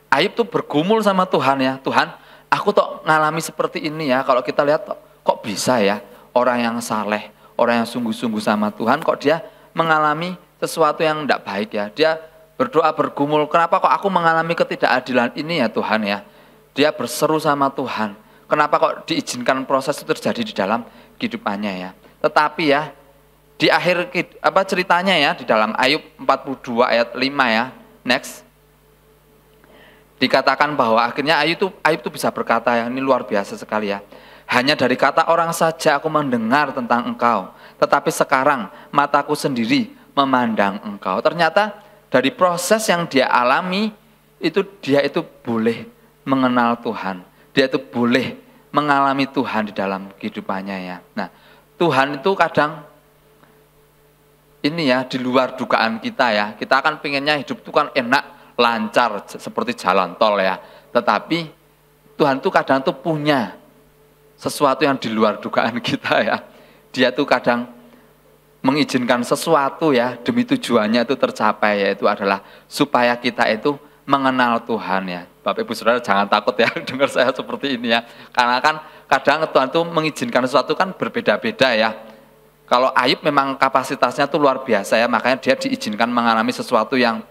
Ayub tuh bergumul sama Tuhan ya. Tuhan, aku tuh ngalami seperti ini ya. Kalau kita lihat kok bisa ya orang yang saleh, orang yang sungguh-sungguh sama Tuhan, kok dia mengalami sesuatu yang tidak baik ya. Dia berdoa bergumul, kenapa kok aku mengalami ketidakadilan ini ya Tuhan ya. Dia berseru sama Tuhan, kenapa kok diizinkan proses itu terjadi di dalam kehidupannya ya. Tetapi ya, di akhir ceritanya ya, di dalam Ayub 42 ayat 5 ya, next. Dikatakan bahwa akhirnya Ayub tuh bisa berkata, yang ini luar biasa sekali ya. Hanya dari kata orang saja aku mendengar tentang engkau, tetapi sekarang mataku sendiri memandang engkau. Ternyata dari proses yang dia alami, dia itu boleh mengenal Tuhan. Dia itu boleh mengalami Tuhan di dalam kehidupannya ya. Nah, Tuhan itu kadang ini ya, di luar dugaan kita ya. Kita kan pengennya hidup itu kan enak, lancar, seperti jalan tol ya. Tetapi Tuhan itu kadang tuh punya sesuatu yang di luar dugaan kita ya. Dia tuh kadang mengizinkan sesuatu ya, demi tujuannya itu tercapai, yaitu adalah supaya kita itu mengenal Tuhan ya. Bapak Ibu Saudara jangan takut ya dengar saya seperti ini ya. Karena kan kadang Tuhan tuh mengizinkan sesuatu kan berbeda-beda ya. Kalau Ayub memang kapasitasnya tuh luar biasa ya, makanya dia diizinkan mengalami sesuatu yang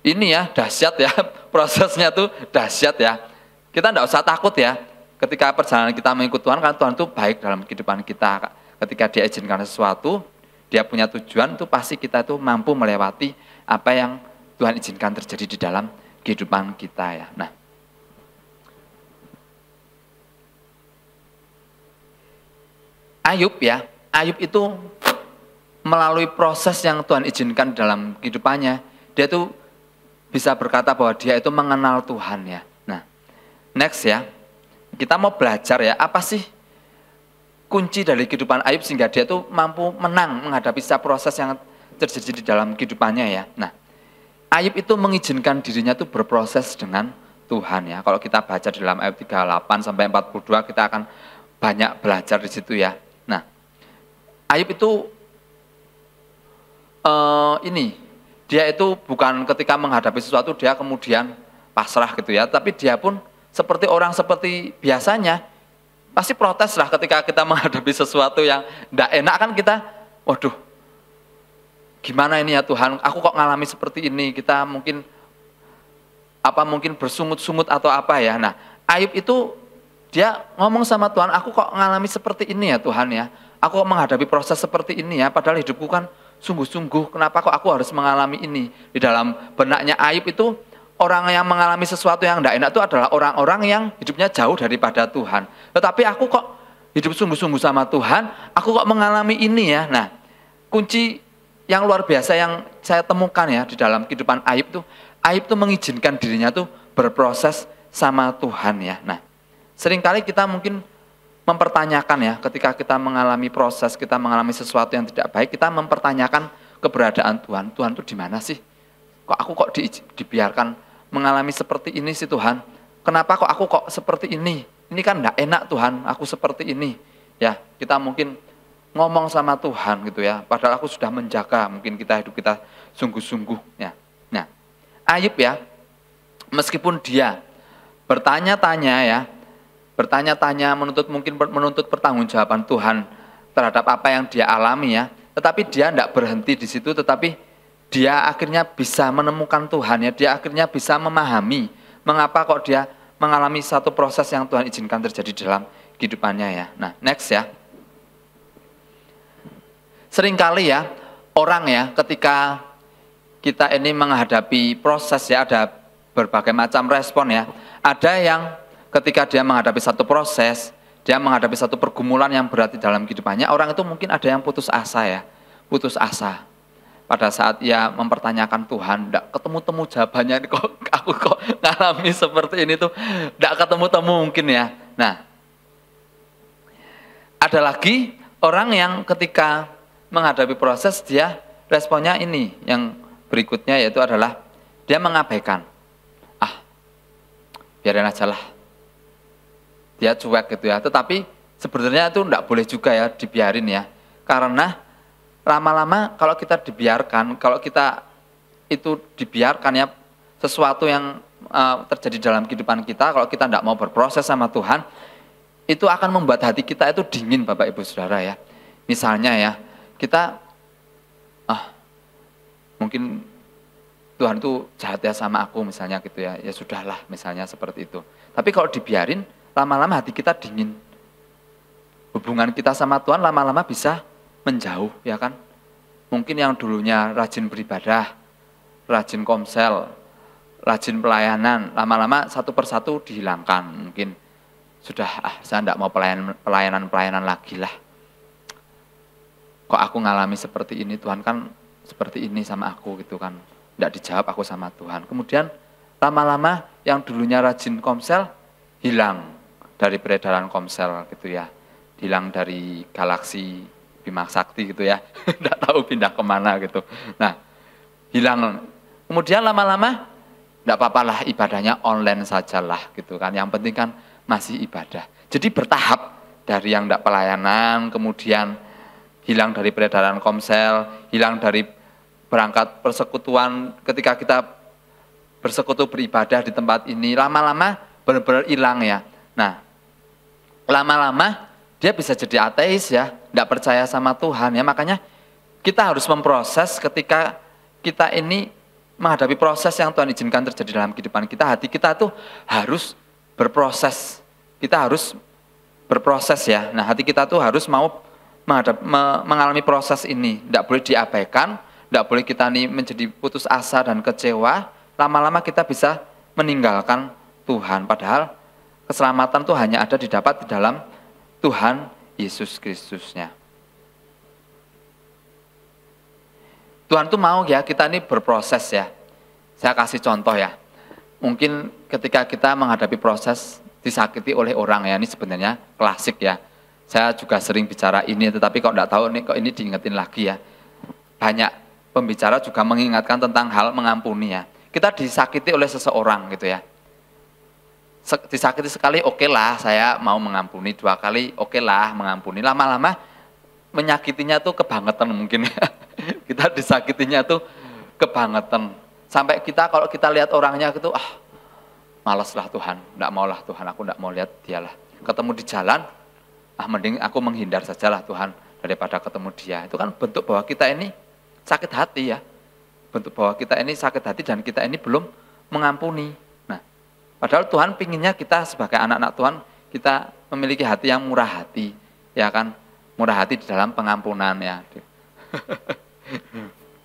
ini ya, dahsyat ya. Prosesnya tuh dahsyat ya. Kita enggak usah takut ya. Ketika perjalanan kita mengikut Tuhan, kan Tuhan tuh baik dalam kehidupan kita. Ketika dia izinkan sesuatu, dia punya tujuan, itu pasti kita tuh mampu melewati apa yang Tuhan izinkan terjadi di dalam kehidupan kita ya. Nah, Ayub ya, Ayub itu melalui proses yang Tuhan izinkan dalam kehidupannya, dia tuh bisa berkata bahwa dia itu mengenal Tuhan ya. Nah, next ya, kita mau belajar ya, apa sih kunci dari kehidupan Ayub sehingga dia tuh mampu menang menghadapi setiap proses yang terjadi di dalam kehidupannya ya. Nah, Ayub itu mengizinkan dirinya tuh berproses dengan Tuhan ya. Kalau kita baca di dalam Ayub 38 sampai 42 kita akan banyak belajar di situ ya. Nah, Ayub itu dia itu bukan ketika menghadapi sesuatu dia kemudian pasrah gitu ya, tapi dia pun seperti orang seperti biasanya pasti protes lah ketika kita menghadapi sesuatu yang tidak enak kan kita, waduh, gimana ini ya Tuhan, aku kok ngalami seperti ini, kita mungkin bersungut-sungut atau apa ya. Nah, Ayub itu dia ngomong sama Tuhan, aku kok ngalami seperti ini ya Tuhan ya, aku kok menghadapi proses seperti ini ya, padahal hidupku kan sungguh-sungguh, kenapa kok aku harus mengalami ini. Di dalam benaknya Ayub itu, orang yang mengalami sesuatu yang tidak enak itu adalah orang-orang yang hidupnya jauh daripada Tuhan. Tetapi aku kok hidup sungguh-sungguh sama Tuhan, aku kok mengalami ini ya. Nah, kunci yang luar biasa yang saya temukan ya di dalam kehidupan Ayub tuh mengizinkan dirinya tuh berproses sama Tuhan ya. Nah, seringkali kita mungkin mempertanyakan ya, ketika kita mengalami proses, kita mengalami sesuatu yang tidak baik, kita mempertanyakan keberadaan Tuhan. Tuhan tuh di mana sih? Kok aku dibiarkan mengalami seperti ini sih Tuhan? Kenapa kok aku seperti ini? Ini kan enggak enak Tuhan, aku seperti ini. Ya, kita mungkin ngomong sama Tuhan gitu ya. Padahal aku sudah menjaga, mungkin hidup kita sungguh-sungguh ya. Nah, Ayub ya, meskipun dia bertanya-tanya mungkin menuntut pertanggungjawaban Tuhan terhadap apa yang dia alami ya, tetapi dia tidak berhenti di situ, tetapi dia akhirnya bisa menemukan Tuhan ya, dia akhirnya bisa memahami mengapa kok dia mengalami satu proses yang Tuhan izinkan terjadi dalam kehidupannya ya. Nah, next ya. Seringkali ya, orang ya ketika kita ini menghadapi proses ya, ada berbagai macam respon ya. Ada yang ketika dia menghadapi satu proses, dia menghadapi satu pergumulan yang berat di dalam kehidupannya, orang itu mungkin ada yang putus asa ya, putus asa. Pada saat ia mempertanyakan Tuhan, tidak ketemu-temu jawabannya, aku kok ngalami seperti ini tuh, tidak ketemu-temu mungkin ya. Nah, ada lagi orang yang ketika menghadapi proses, dia responnya ini, yang berikutnya yaitu adalah dia mengabaikan. Biarin aja lah. Dia cuek gitu ya. Tetapi sebenarnya itu tidak boleh juga ya dibiarin ya. Karena lama-lama kalau kita dibiarkan, kalau kita itu dibiarkan ya, sesuatu yang terjadi dalam kehidupan kita, kalau kita tidak mau berproses sama Tuhan, itu akan membuat hati kita itu dingin Bapak Ibu Saudara ya. Misalnya ya, kita mungkin Tuhan itu jahat ya sama aku misalnya gitu ya, ya sudahlah misalnya seperti itu. Tapi kalau dibiarin, lama-lama hati kita dingin. Hubungan kita sama Tuhan lama-lama bisa menjauh ya kan. Mungkin yang dulunya rajin beribadah, rajin komsel, rajin pelayanan, lama-lama satu persatu dihilangkan. Mungkin sudah saya tidak mau pelayanan lagi lah. Kok aku ngalami seperti ini, Tuhan kan seperti ini sama aku gitu kan. Tidak dijawab aku sama Tuhan. Kemudian lama-lama yang dulunya rajin komsel hilang dari peredaran komsel gitu ya. Hilang dari galaksi Bima Sakti gitu ya. Tidak tahu pindah kemana gitu. Nah, hilang. Kemudian lama-lama tidak apa-apalah ibadahnya online sajalah gitu kan. Yang penting kan masih ibadah. Jadi bertahap dari yang tidak pelayanan, kemudian hilang dari peredaran komsel, hilang dari berangkat persekutuan. Ketika kita bersekutu beribadah di tempat ini, lama-lama benar-benar hilang ya. Nah, lama-lama dia bisa jadi ateis ya, tidak percaya sama Tuhan ya. Makanya kita harus memproses ketika kita ini menghadapi proses yang Tuhan izinkan terjadi dalam kehidupan kita. Hati kita tuh harus berproses. Kita harus berproses ya. Nah, hati kita tuh harus mau mengalami proses ini, tidak boleh diabaikan, tidak boleh kita nih menjadi putus asa dan kecewa. Lama-lama kita bisa meninggalkan Tuhan, padahal keselamatan itu hanya ada didapat di dalam Tuhan Yesus Kristusnya. Tuhan tuh mau ya kita ini berproses ya. Saya kasih contoh ya. Mungkin ketika kita menghadapi proses disakiti oleh orang ya, ini sebenarnya klasik ya. Saya juga sering bicara ini, tetapi kok tidak tahu nih, kok ini diingetin lagi ya. Banyak pembicara juga mengingatkan tentang hal mengampuni ya. Kita disakiti oleh seseorang gitu ya. Disakiti sekali, oke lah saya mau mengampuni. 2 kali, oke lah mengampuni. Lama-lama menyakitinya tuh kebangetan mungkin ya. Kita disakitinya tuh kebangetan. Sampai kita kalau kita lihat orangnya gitu, malas lah Tuhan, tidak mau lah Tuhan, aku tidak mau lihat dialah. Ketemu di jalan, mending aku menghindar sajalah Tuhan daripada ketemu dia. Itu kan bentuk bahwa kita ini sakit hati ya. Bentuk bahwa kita ini sakit hati dan kita ini belum mengampuni. Nah, padahal Tuhan pinginnya kita sebagai anak-anak Tuhan, kita memiliki hati yang murah hati. Ya kan, murah hati di dalam pengampunan ya.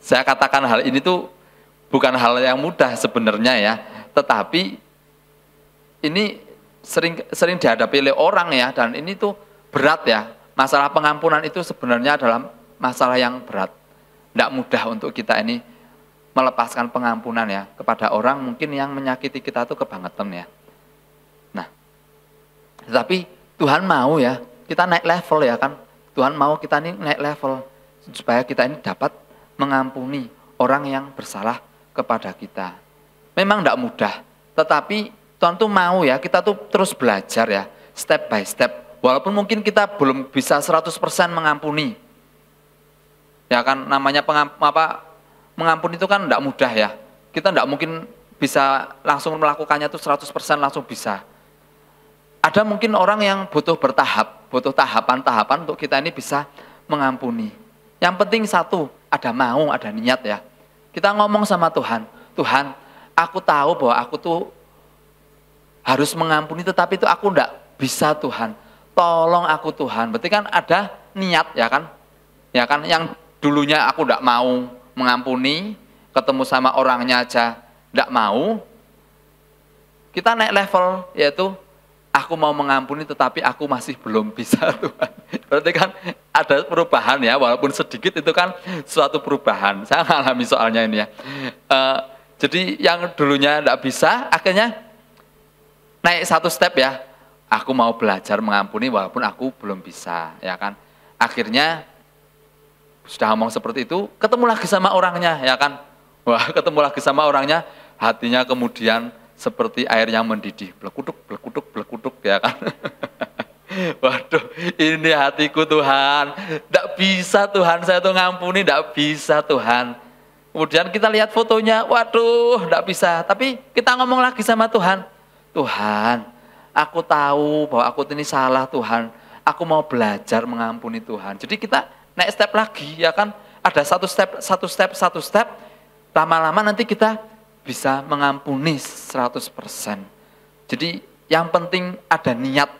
Saya katakan hal ini tuh bukan hal yang mudah sebenarnya ya. Tetapi ini sering dihadapi oleh orang ya, dan ini tuh berat ya. Masalah pengampunan itu sebenarnya adalah masalah yang berat. Tidak mudah untuk kita ini melepaskan pengampunan ya kepada orang mungkin yang menyakiti kita tuh kebangetan ya. Nah, tetapi Tuhan mau ya kita naik level ya kan. Tuhan mau kita ini naik level supaya kita ini dapat mengampuni orang yang bersalah kepada kita. Memang tidak mudah, tetapi Tuhan tuh mau ya kita tuh terus belajar ya, step by step Walaupun mungkin kita belum bisa 100% mengampuni. Ya kan, namanya mengampuni itu kan tidak mudah ya. Kita tidak mungkin bisa langsung melakukannya itu 100% langsung bisa. Ada mungkin orang yang butuh bertahap, butuh tahapan-tahapan untuk kita ini bisa mengampuni. Yang penting satu, ada mau, ada niat ya. Kita ngomong sama Tuhan, Tuhan, aku tahu bahwa aku tuh harus mengampuni, tetapi itu aku enggak bisa Tuhan. Tolong aku Tuhan. Berarti kan ada niat ya kan? Ya kan, yang dulunya aku enggak mau mengampuni, ketemu sama orangnya aja enggak mau. Kita naik level, yaitu aku mau mengampuni tetapi aku masih belum bisa Tuhan. Berarti kan ada perubahan ya, walaupun sedikit itu kan suatu perubahan. Saya mengalami soalnya ini ya. Jadi yang dulunya tidak bisa, akhirnya naik satu step ya. Aku mau belajar mengampuni walaupun aku belum bisa, ya kan. Akhirnya sudah ngomong seperti itu, ketemu lagi sama orangnya, ya kan. Wah, ketemu lagi sama orangnya, hatinya kemudian seperti air yang mendidih, blekuduk, blekuduk, blekuduk, ya kan. Waduh, ini hatiku Tuhan, tidak bisa Tuhan, saya tuh ngampuni, tidak bisa Tuhan. Kemudian kita lihat fotonya, waduh, tidak bisa. Tapi kita ngomong lagi sama Tuhan, Tuhan, aku tahu bahwa aku ini salah Tuhan, aku mau belajar mengampuni Tuhan. Jadi kita naik step lagi, ya kan, ada satu step, lama-lama nanti kita bisa mengampuni 100%. Jadi yang penting ada niat.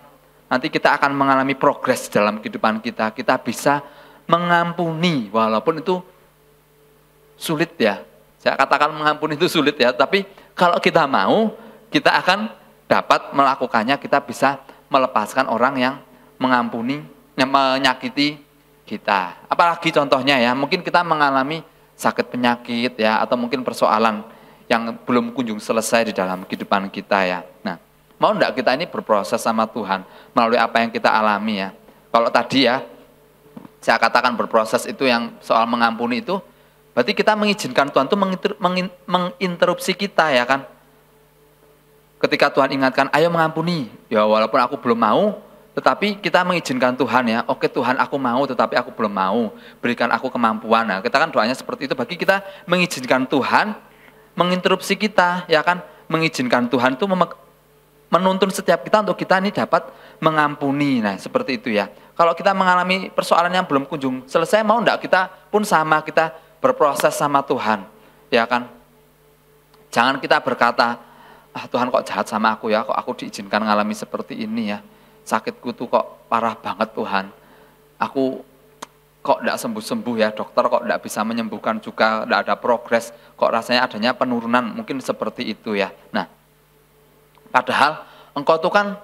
Nanti kita akan mengalami progres dalam kehidupan kita. Kita bisa mengampuni walaupun itu sulit ya. Saya katakan mengampuni itu sulit ya. Tapi kalau kita mau, kita akan dapat melakukannya. Kita bisa melepaskan orang yang mengampuni, yang menyakiti kita. Apalagi contohnya ya, mungkin kita mengalami sakit penyakit ya, atau mungkin persoalan yang belum kunjung selesai di dalam kehidupan kita ya. Nah, mau enggak kita ini berproses sama Tuhan melalui apa yang kita alami ya. Kalau tadi ya, saya katakan berproses itu yang soal mengampuni itu, berarti kita mengizinkan Tuhan itu menginterupsi kita ya kan. Ketika Tuhan ingatkan, ayo mengampuni, ya walaupun aku belum mau, tetapi kita mengizinkan Tuhan ya, oke Tuhan aku mau tetapi aku belum mau, berikan aku kemampuan. Nah, kita kan doanya seperti itu, bagi kita mengizinkan Tuhan menginterupsi kita, ya kan, mengizinkan Tuhan itu menuntun setiap kita untuk kita ini dapat mengampuni. Nah, seperti itu ya. Kalau kita mengalami persoalan yang belum kunjung selesai, mau enggak kita pun sama, kita berproses sama Tuhan, ya kan. Jangan kita berkata, ah Tuhan kok jahat sama aku ya, kok aku diizinkan mengalami seperti ini ya. Sakitku tuh kok parah banget Tuhan. Aku kok tidak sembuh-sembuh ya, dokter kok tidak bisa menyembuhkan juga, tidak ada progres, kok rasanya adanya penurunan, mungkin seperti itu ya. Nah, padahal engkau itu kan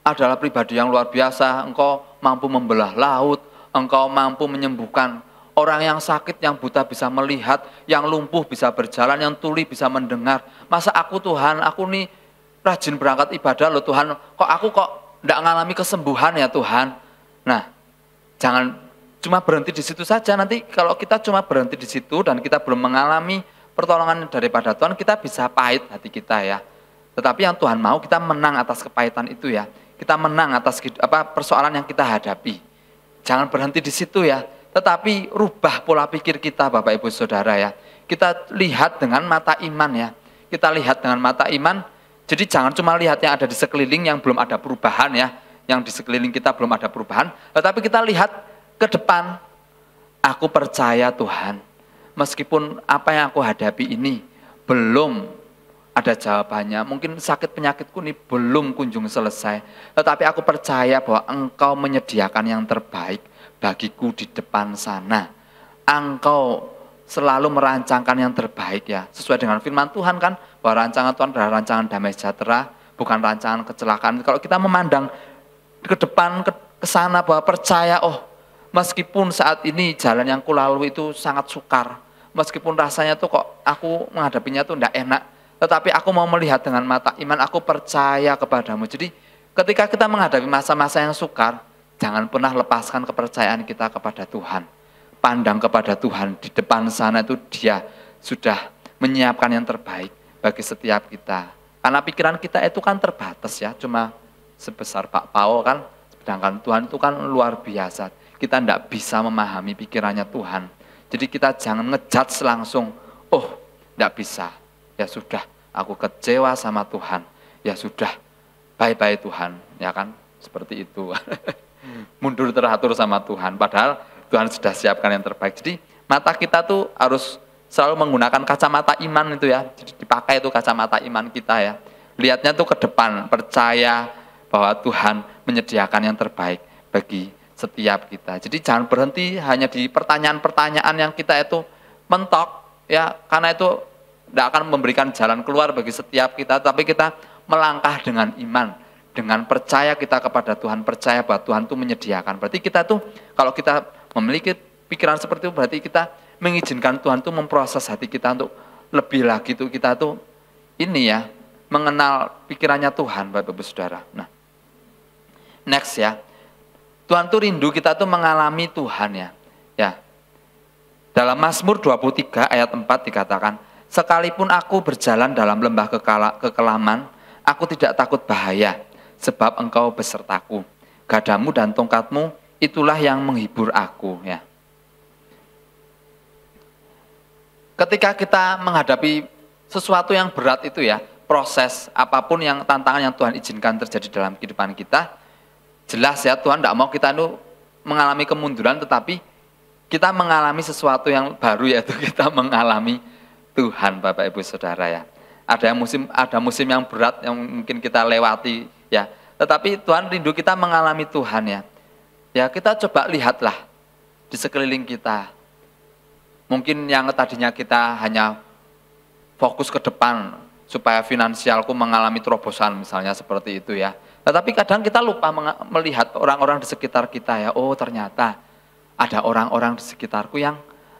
adalah pribadi yang luar biasa, engkau mampu membelah laut, engkau mampu menyembuhkan orang yang sakit, yang buta bisa melihat, yang lumpuh bisa berjalan, yang tuli bisa mendengar. Masa aku Tuhan, aku nih rajin berangkat ibadah loh Tuhan, aku tidak mengalami kesembuhan ya Tuhan. Nah, jangan cuma berhenti di situ saja. Nanti kalau kita cuma berhenti di situ dan kita belum mengalami pertolongan daripada Tuhan, kita bisa pahit hati kita ya. Tetapi yang Tuhan mau kita menang atas kepahitan itu ya. Kita menang atas persoalan yang kita hadapi. Jangan berhenti di situ ya. Tetapi rubah pola pikir kita Bapak Ibu Saudara ya. Kita lihat dengan mata iman ya. Kita lihat dengan mata iman. Jadi jangan cuma lihat yang ada di sekeliling yang belum ada perubahan ya. Yang di sekeliling kita belum ada perubahan. Tetapi kita lihat ke depan, aku percaya Tuhan, meskipun apa yang aku hadapi ini belum ada jawabannya, mungkin sakit penyakitku ini belum kunjung selesai, tetapi aku percaya bahwa Engkau menyediakan yang terbaik bagiku di depan sana. Engkau selalu merancangkan yang terbaik ya, sesuai dengan firman Tuhan kan, bahwa rancangan Tuhan adalah rancangan damai sejahtera, bukan rancangan kecelakaan. Kalau kita memandang ke depan, ke sana, bahwa percaya, meskipun saat ini jalan yang kulalui itu sangat sukar, meskipun rasanya tuh kok aku menghadapinya tuh tidak enak, tetapi aku mau melihat dengan mata iman, aku percaya kepadamu. Jadi ketika kita menghadapi masa-masa yang sukar, jangan pernah lepaskan kepercayaan kita kepada Tuhan. Pandang kepada Tuhan, di depan sana itu Dia sudah menyiapkan yang terbaik bagi setiap kita. Karena pikiran kita itu kan terbatas ya, cuma sebesar bakpao kan, Sedangkan Tuhan itu kan luar biasa. Kita tidak bisa memahami pikirannya Tuhan. Jadi kita jangan ngejudge langsung, oh tidak bisa. Ya sudah, aku kecewa sama Tuhan. Ya sudah, bye-bye Tuhan. Ya kan, seperti itu. Mundur teratur sama Tuhan. Padahal Tuhan sudah siapkan yang terbaik. Jadi mata kita tuh harus selalu menggunakan kacamata iman itu ya. Jadi dipakai itu kacamata iman kita ya. Lihatnya tuh ke depan, percaya bahwa Tuhan menyediakan yang terbaik bagi setiap kita. Jadi jangan berhenti hanya di pertanyaan-pertanyaan yang kita itu mentok ya, karena itu tidak akan memberikan jalan keluar bagi setiap kita, tapi kita melangkah dengan iman, dengan percaya kita kepada Tuhan, percaya bahwa Tuhan itu menyediakan. Berarti kita tuh kalau kita memiliki pikiran seperti itu, berarti kita mengizinkan Tuhan tuh memproses hati kita untuk lebih lagi tuh kita tuh ini ya, mengenal pikirannya Tuhan, Bapak Ibu Saudara. Nah, next ya, Tuhan tuh rindu kita tuh mengalami Tuhan ya. Ya. Dalam Mazmur 23 ayat 4 dikatakan, sekalipun aku berjalan dalam lembah kekelaman, aku tidak takut bahaya, sebab Engkau besertaku. Gadamu dan tongkatmu, itulah yang menghibur aku. Ya. Ketika kita menghadapi sesuatu yang berat itu ya, proses apapun yang tantangan yang Tuhan izinkan terjadi dalam kehidupan kita, jelas ya Tuhan tidak mau kita itu mengalami kemunduran, tetapi kita mengalami sesuatu yang baru, yaitu kita mengalami Tuhan, Bapak Ibu Saudara ya. Ada musim yang berat yang mungkin kita lewati ya, tetapi Tuhan rindu kita mengalami Tuhan ya. Ya kita coba lihatlah di sekeliling kita. Mungkin yang tadinya kita hanya fokus ke depan supaya finansialku mengalami terobosan misalnya seperti itu ya. Tetapi kadang kita lupa melihat orang-orang di sekitar kita ya. Oh ternyata ada orang-orang di sekitarku yang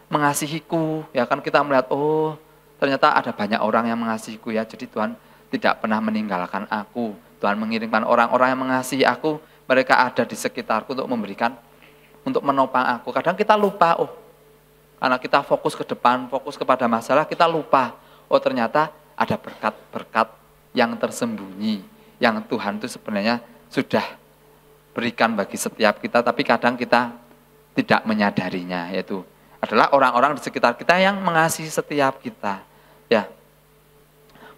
mengasihiku. Ya kan kita melihat, oh ternyata ada banyak orang yang mengasihiku ya. Jadi Tuhan tidak pernah meninggalkan aku. Tuhan mengirimkan orang-orang yang mengasihi aku. Mereka ada di sekitarku untuk memberikan, untuk menopang aku. Kadang kita lupa, oh karena kita fokus ke depan, fokus kepada masalah, kita lupa. Oh ternyata ada berkat-berkat yang tersembunyi, yang Tuhan itu sebenarnya sudah berikan bagi setiap kita, tapi kadang kita tidak menyadarinya, yaitu adalah orang-orang di sekitar kita yang mengasihi setiap kita. Ya,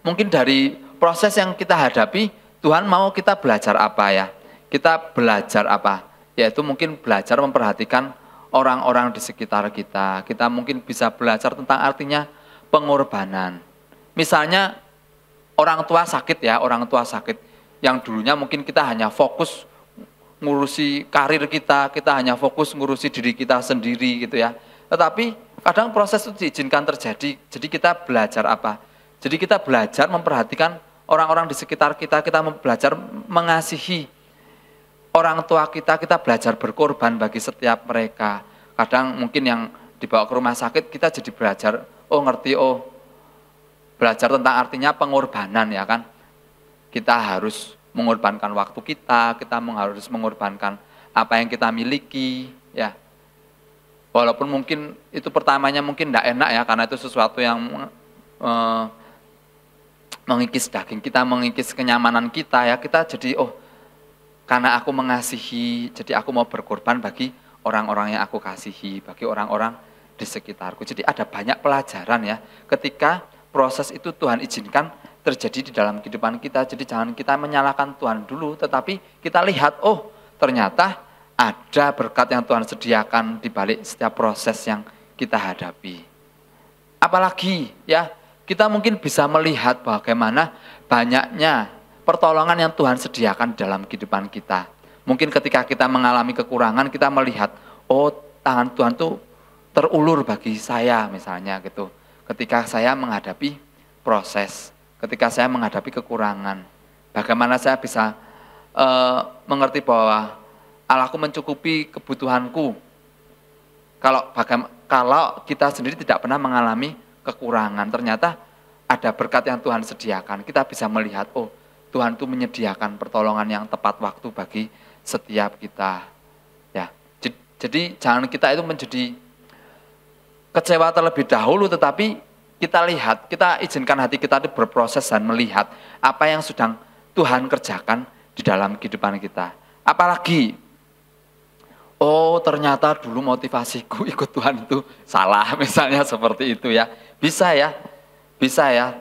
mungkin dari proses yang kita hadapi, Tuhan mau kita belajar apa ya? Kita belajar apa? Yaitu mungkin belajar memperhatikan orang-orang di sekitar kita. Kita mungkin bisa belajar tentang artinya pengorbanan. Misalnya orang tua sakit ya, orang tua sakit yang dulunya mungkin kita hanya fokus ngurusi karir kita hanya fokus ngurusi diri kita sendiri gitu ya. Tetapi kadang proses itu diizinkan terjadi. Jadi kita belajar apa? Jadi kita belajar memperhatikan orang-orang di sekitar kita belajar mengasihi orang tua kita belajar berkorban bagi setiap mereka. Kadang mungkin yang dibawa ke rumah sakit kita jadi belajar, belajar tentang artinya pengorbanan ya kan. Kita harus mengorbankan waktu kita harus mengorbankan apa yang kita miliki ya. Walaupun mungkin itu pertamanya mungkin tidak enak ya, karena itu sesuatu yang mengikis daging kita, mengikis kenyamanan kita ya. Kita jadi karena aku mengasihi, jadi aku mau berkorban bagi orang-orang yang aku kasihi, bagi orang-orang di sekitarku. Jadi ada banyak pelajaran ya, ketika proses itu Tuhan izinkan terjadi di dalam kehidupan kita. Jadi jangan kita menyalahkan Tuhan dulu, tetapi kita lihat, ternyata ada berkat yang Tuhan sediakan di balik setiap proses yang kita hadapi. Apalagi ya, kita mungkin bisa melihat bagaimana banyaknya pertolongan yang Tuhan sediakan dalam kehidupan kita. Mungkin ketika kita mengalami kekurangan, kita melihat, tangan Tuhan tuh terulur bagi saya misalnya gitu. Ketika saya menghadapi proses, ketika saya menghadapi kekurangan, bagaimana saya bisa mengerti bahwa Allahku mencukupi kebutuhanku. Kalau kita sendiri tidak pernah mengalami kekurangan, ternyata ada berkat yang Tuhan sediakan. Kita bisa melihat, Tuhan itu menyediakan pertolongan yang tepat waktu bagi setiap kita. Ya, jadi jangan kita itu menjadi kecewa terlebih dahulu, tetapi kita izinkan hati kita itu berproses dan melihat apa yang sedang Tuhan kerjakan di dalam kehidupan kita. Apalagi, oh ternyata dulu motivasiku ikut Tuhan itu salah, misalnya seperti itu ya. Bisa ya,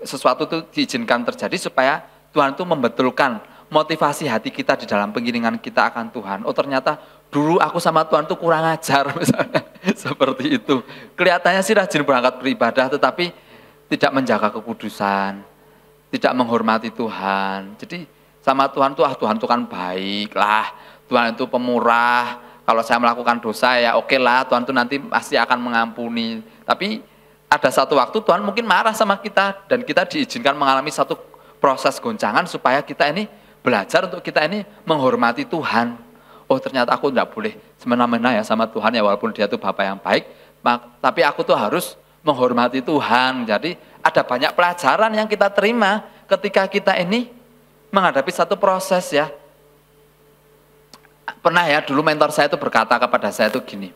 sesuatu itu diizinkan terjadi supaya Tuhan itu membetulkan motivasi hati kita di dalam pengiringan kita akan Tuhan. Oh ternyata dulu aku sama Tuhan itu kurang ajar, misalnya seperti itu. Kelihatannya sih rajin berangkat beribadah, tetapi tidak menjaga kekudusan, tidak menghormati Tuhan. Jadi sama Tuhan tuh, Tuhan itu kan baik lah, Tuhan itu pemurah. Kalau saya melakukan dosa ya oke lah, Tuhan itu nanti pasti akan mengampuni. Tapi ada satu waktu Tuhan mungkin marah sama kita, dan kita diizinkan mengalami satu proses goncangan supaya kita ini belajar untuk kita ini menghormati Tuhan. Oh ternyata aku tidak boleh semena-mena ya sama Tuhan ya, walaupun dia itu Bapa yang baik, tapi aku tuh harus menghormati Tuhan. Jadi ada banyak pelajaran yang kita terima ketika kita ini menghadapi satu proses ya. Pernah ya dulu mentor saya itu berkata kepada saya itu gini,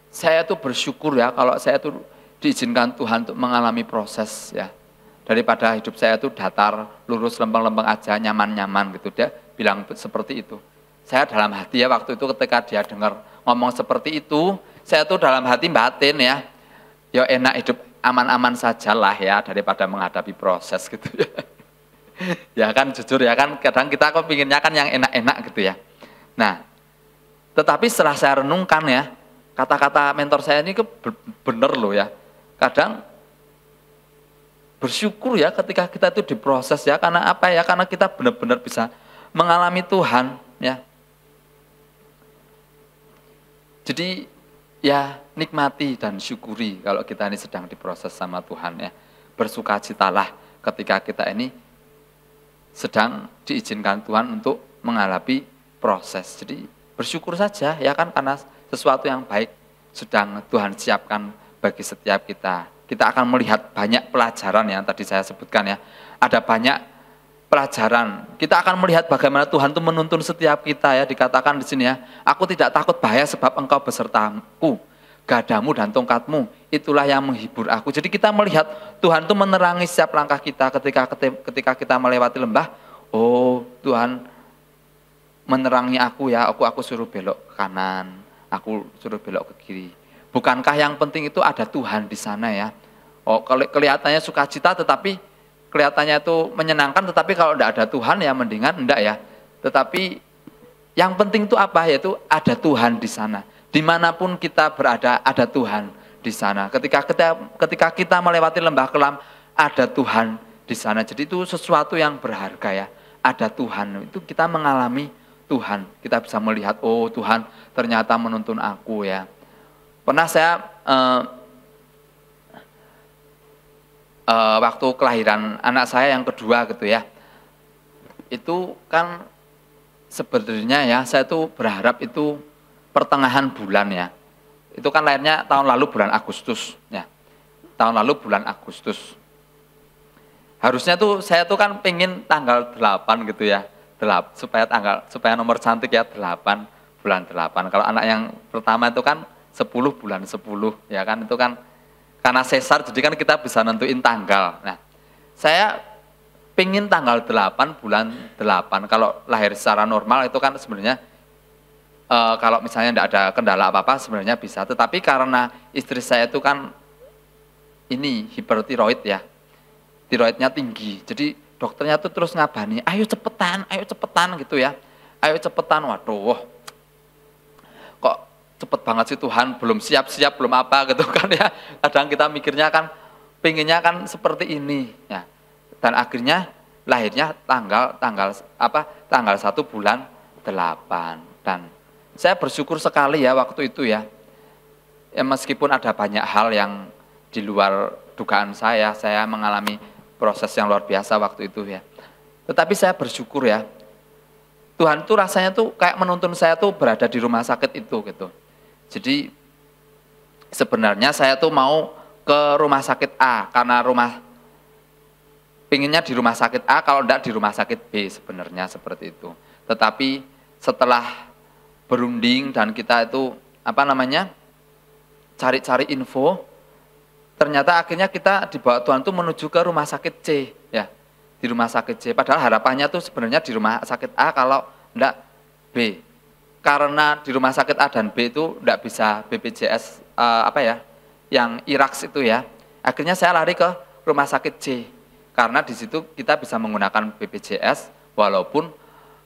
saya tuh bersyukur ya kalau saya tuh diizinkan Tuhan untuk mengalami proses ya, daripada hidup saya tuh datar, lurus, lempeng-lempeng aja, nyaman-nyaman gitu. Dia bilang seperti itu. Saya dalam hati ya waktu itu ketika dia dengar ngomong seperti itu, saya tuh dalam hati batin ya enak hidup aman-aman sajalah ya, daripada menghadapi proses gitu ya. Ya kan jujur ya kan, kadang kita kepinginnya kan yang enak-enak gitu ya. Nah, tetapi setelah saya renungkan ya, kata-kata mentor saya ini benar loh ya. Kadang bersyukur ya ketika kita itu diproses ya, karena apa ya? Karena kita benar-benar bisa mengalami Tuhan ya. Jadi ya nikmati dan syukuri kalau kita ini sedang diproses sama Tuhan ya. Bersukacitalah ketika kita ini sedang diizinkan Tuhan untuk menghadapi proses. Jadi bersyukur saja ya kan, karena sesuatu yang baik sedang Tuhan siapkan bagi setiap kita. Kita akan melihat banyak pelajaran yang tadi saya sebutkan ya. Ada banyak pelajaran. Kita akan melihat bagaimana Tuhan itu menuntun setiap kita ya. Dikatakan di sini ya, aku tidak takut bahaya sebab engkau besertaku. Gadamu dan tongkatmu, itulah yang menghibur aku. Jadi kita melihat Tuhan itu menerangi setiap langkah kita ketika kita melewati lembah. Oh Tuhan menerangi aku ya, aku suruh belok ke kanan, aku suruh belok ke kiri. Bukankah yang penting itu ada Tuhan di sana ya? Oh kelihatannya sukacita, tetapi kelihatannya itu menyenangkan, tetapi kalau tidak ada Tuhan ya mendingan enggak ya. Tetapi yang penting itu apa? Yaitu ada Tuhan di sana. Dimanapun kita berada, ada Tuhan di sana. Ketika kita melewati lembah kelam, ada Tuhan di sana. Jadi itu sesuatu yang berharga ya. Ada Tuhan, itu kita mengalami Tuhan. Kita bisa melihat, oh Tuhan ternyata menuntun aku ya. Pernah saya waktu kelahiran anak saya yang kedua gitu ya. Itu kan sebenarnya ya, saya tuh berharap itu pertengahan bulan ya. Itu kan lahirnya tahun lalu bulan Agustus ya. Tahun lalu bulan Agustus. Harusnya tuh saya tuh kan pengen tanggal 8 gitu ya. Supaya nomor cantik ya 8 bulan 8. Kalau anak yang pertama itu kan 10 bulan 10 ya kan, itu kan karena sesar jadi kan kita bisa nentuin tanggal. Nah, saya pengen tanggal 8 bulan 8. Kalau lahir secara normal itu kan sebenarnya kalau misalnya tidak ada kendala apa-apa sebenarnya bisa, tetapi karena istri saya itu kan ini hipertiroid ya, tiroidnya tinggi, jadi dokternya tuh terus ngabani, ayo cepetan gitu ya, ayo cepetan, waduh, kok cepet banget sih Tuhan, belum siap-siap, belum apa gitu kan ya, kadang kita mikirnya kan, pengennya kan seperti ini ya, dan akhirnya lahirnya tanggal 1 bulan 8 dan saya bersyukur sekali ya waktu itu ya. Meskipun ada banyak hal yang di luar dugaan saya mengalami proses yang luar biasa waktu itu ya. Tetapi saya bersyukur ya. Tuhan tuh rasanya tuh kayak menuntun saya tuh berada di rumah sakit itu gitu. Jadi sebenarnya saya tuh mau ke rumah sakit A karena pinginnya di rumah sakit A, kalau enggak di rumah sakit B sebenarnya seperti itu. Tetapi setelah berunding dan kita itu cari-cari info, ternyata akhirnya kita dibawa Tuhan itu menuju ke rumah sakit C ya. di rumah sakit C. Padahal harapannya tuh sebenarnya di rumah sakit A, kalau enggak B. Karena di rumah sakit A dan B itu enggak bisa BPJS yang IRAX itu ya. Akhirnya saya lari ke rumah sakit C. Karena di situ kita bisa menggunakan BPJS walaupun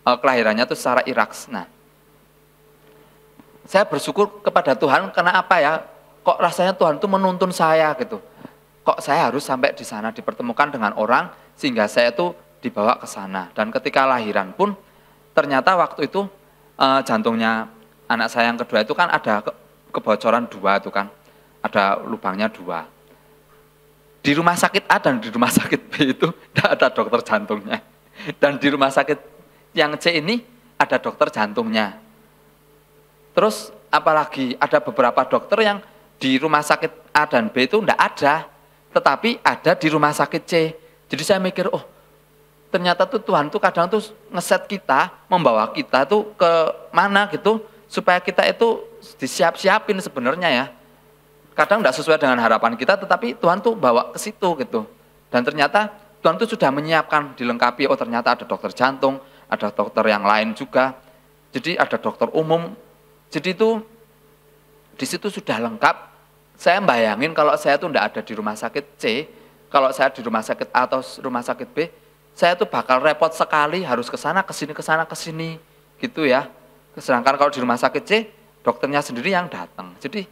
kelahirannya itu secara IRAX. Nah, saya bersyukur kepada Tuhan karena apa ya? Kok rasanya Tuhan itu menuntun saya gitu. Kok saya harus sampai di sana dipertemukan dengan orang sehingga saya itu dibawa ke sana. Dan ketika lahiran pun ternyata waktu itu jantungnya anak saya yang kedua itu kan ada kebocoran 2 itu kan. Ada lubangnya 2. Di rumah sakit A dan di rumah sakit B itu tidak ada dokter jantungnya. Dan di rumah sakit yang C ini ada dokter jantungnya. Terus apalagi ada beberapa dokter yang di rumah sakit A dan B itu tidak ada, tetapi ada di rumah sakit C. Jadi saya mikir, oh ternyata tuh Tuhan tuh kadang tuh ngeset kita, membawa kita tuh ke mana gitu, supaya kita itu disiap-siapin sebenarnya ya. Kadang tidak sesuai dengan harapan kita, tetapi Tuhan tuh bawa ke situ gitu. Dan ternyata Tuhan tuh sudah menyiapkan, dilengkapi, oh ternyata ada dokter jantung, ada dokter yang lain juga. Jadi ada dokter umum. Jadi itu di situ sudah lengkap. Saya bayangin kalau saya tuh tidak ada di rumah sakit C, kalau saya di rumah sakit A atau rumah sakit B, saya tuh bakal repot sekali, harus ke sana, ke sini, gitu ya. Sedangkan kalau di rumah sakit C, dokternya sendiri yang datang. Jadi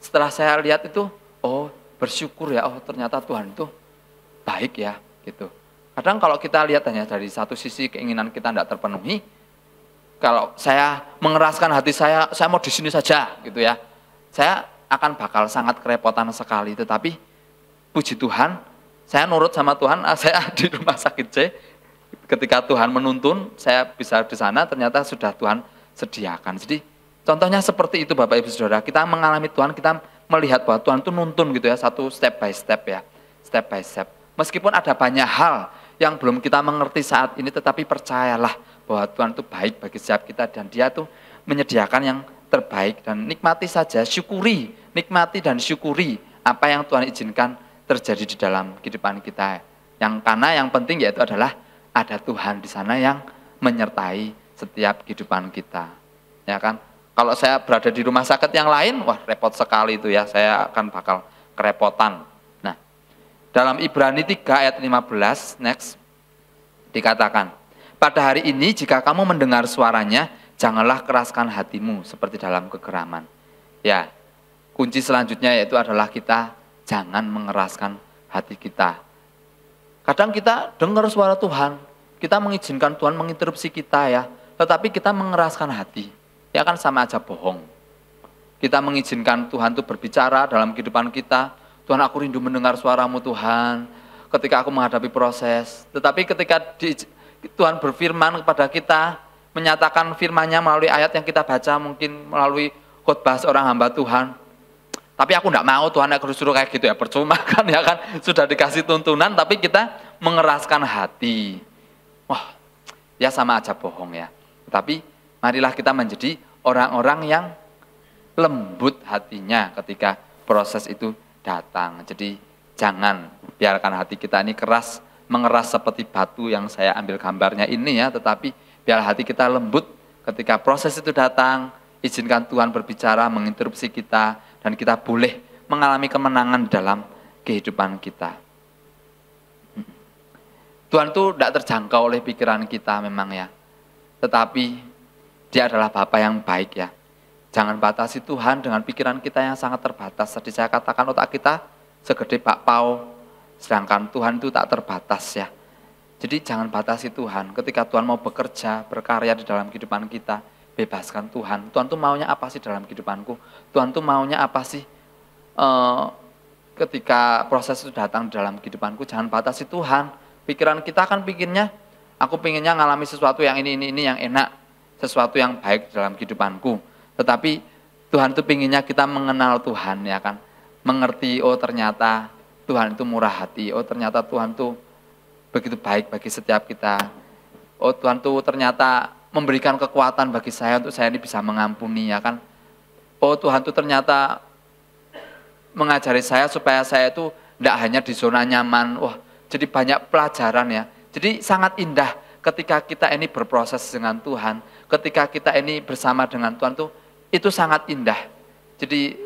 setelah saya lihat itu, oh bersyukur ya, oh ternyata Tuhan itu baik ya, gitu. Kadang kalau kita lihat hanya dari satu sisi keinginan kita tidak terpenuhi, kalau saya mengeraskan hati saya mau di sini saja, gitu ya, saya akan bakal sangat kerepotan sekali. Tetapi puji Tuhan, saya nurut sama Tuhan, saya di rumah sakit C, ketika Tuhan menuntun, saya bisa di sana, ternyata sudah Tuhan sediakan. Jadi contohnya seperti itu Bapak Ibu Saudara, kita mengalami Tuhan, kita melihat bahwa Tuhan itu nuntun gitu ya, satu step by step ya, step by step. Meskipun ada banyak hal yang belum kita mengerti saat ini, tetapi percayalah bahwa Tuhan itu baik bagi setiap kita dan Dia tuh menyediakan yang terbaik. Dan nikmati saja, syukuri, nikmati dan syukuri apa yang Tuhan izinkan terjadi di dalam kehidupan kita. Karena yang penting yaitu adalah ada Tuhan di sana yang menyertai setiap kehidupan kita. Ya kan? Kalau saya berada di rumah sakit yang lain, wah repot sekali itu ya, saya akan bakal kerepotan. Nah, dalam Ibrani 3 ayat 15, next, dikatakan, pada hari ini jika kamu mendengar suaranya, janganlah keraskan hatimu seperti dalam kegeraman. Ya, kunci selanjutnya yaitu adalah kita jangan mengeraskan hati kita. Kadang kita dengar suara Tuhan, kita mengizinkan Tuhan menginterupsi kita ya, tetapi kita mengeraskan hati. Ya kan sama aja bohong. Kita mengizinkan Tuhan itu berbicara dalam kehidupan kita. Tuhan, aku rindu mendengar suaramu Tuhan, ketika aku menghadapi proses. Tetapi ketika Tuhan berfirman kepada kita, menyatakan firman-Nya melalui ayat yang kita baca, mungkin melalui khotbah seorang hamba Tuhan. Tapi aku enggak mau Tuhan, aku suruh kayak gitu ya, percuma kan ya kan. Sudah dikasih tuntunan, tapi kita mengeraskan hati. Wah, ya sama aja bohong ya. Tapi marilah kita menjadi orang-orang yang lembut hatinya ketika proses itu datang. Jadi jangan biarkan hati kita ini keras, mengeras seperti batu yang saya ambil gambarnya ini ya, tetapi biar hati kita lembut ketika proses itu datang, izinkan Tuhan berbicara, menginterupsi kita, dan kita boleh mengalami kemenangan dalam kehidupan kita. Tuhan itu tidak terjangkau oleh pikiran kita memang ya, tetapi Dia adalah Bapa yang baik ya. Jangan batasi Tuhan dengan pikiran kita yang sangat terbatas. Tadi saya katakan otak kita segede bakpao, sedangkan Tuhan itu tak terbatas ya. Jadi jangan batasi Tuhan. Ketika Tuhan mau bekerja, berkarya di dalam kehidupan kita, bebaskan Tuhan. Tuhan tuh maunya apa sih dalam kehidupanku? Tuhan tuh maunya apa sih ketika proses itu datang dalam kehidupanku? Jangan batasi Tuhan. Pikiran kita kan pikirnya, aku pinginnya ngalami sesuatu yang ini yang enak, sesuatu yang baik dalam kehidupanku. Tetapi Tuhan itu pinginnya kita mengenal Tuhan ya kan. Mengerti, oh ternyata Tuhan itu murah hati. Oh ternyata Tuhan itu begitu baik bagi setiap kita. Oh Tuhan itu ternyata memberikan kekuatan bagi saya untuk saya ini bisa mengampuni ya kan. Oh Tuhan itu ternyata mengajari saya supaya saya itu tidak hanya di zona nyaman. Wah, jadi banyak pelajaran ya. Jadi sangat indah ketika kita ini berproses dengan Tuhan, ketika kita ini bersama dengan Tuhan itu sangat indah. Jadi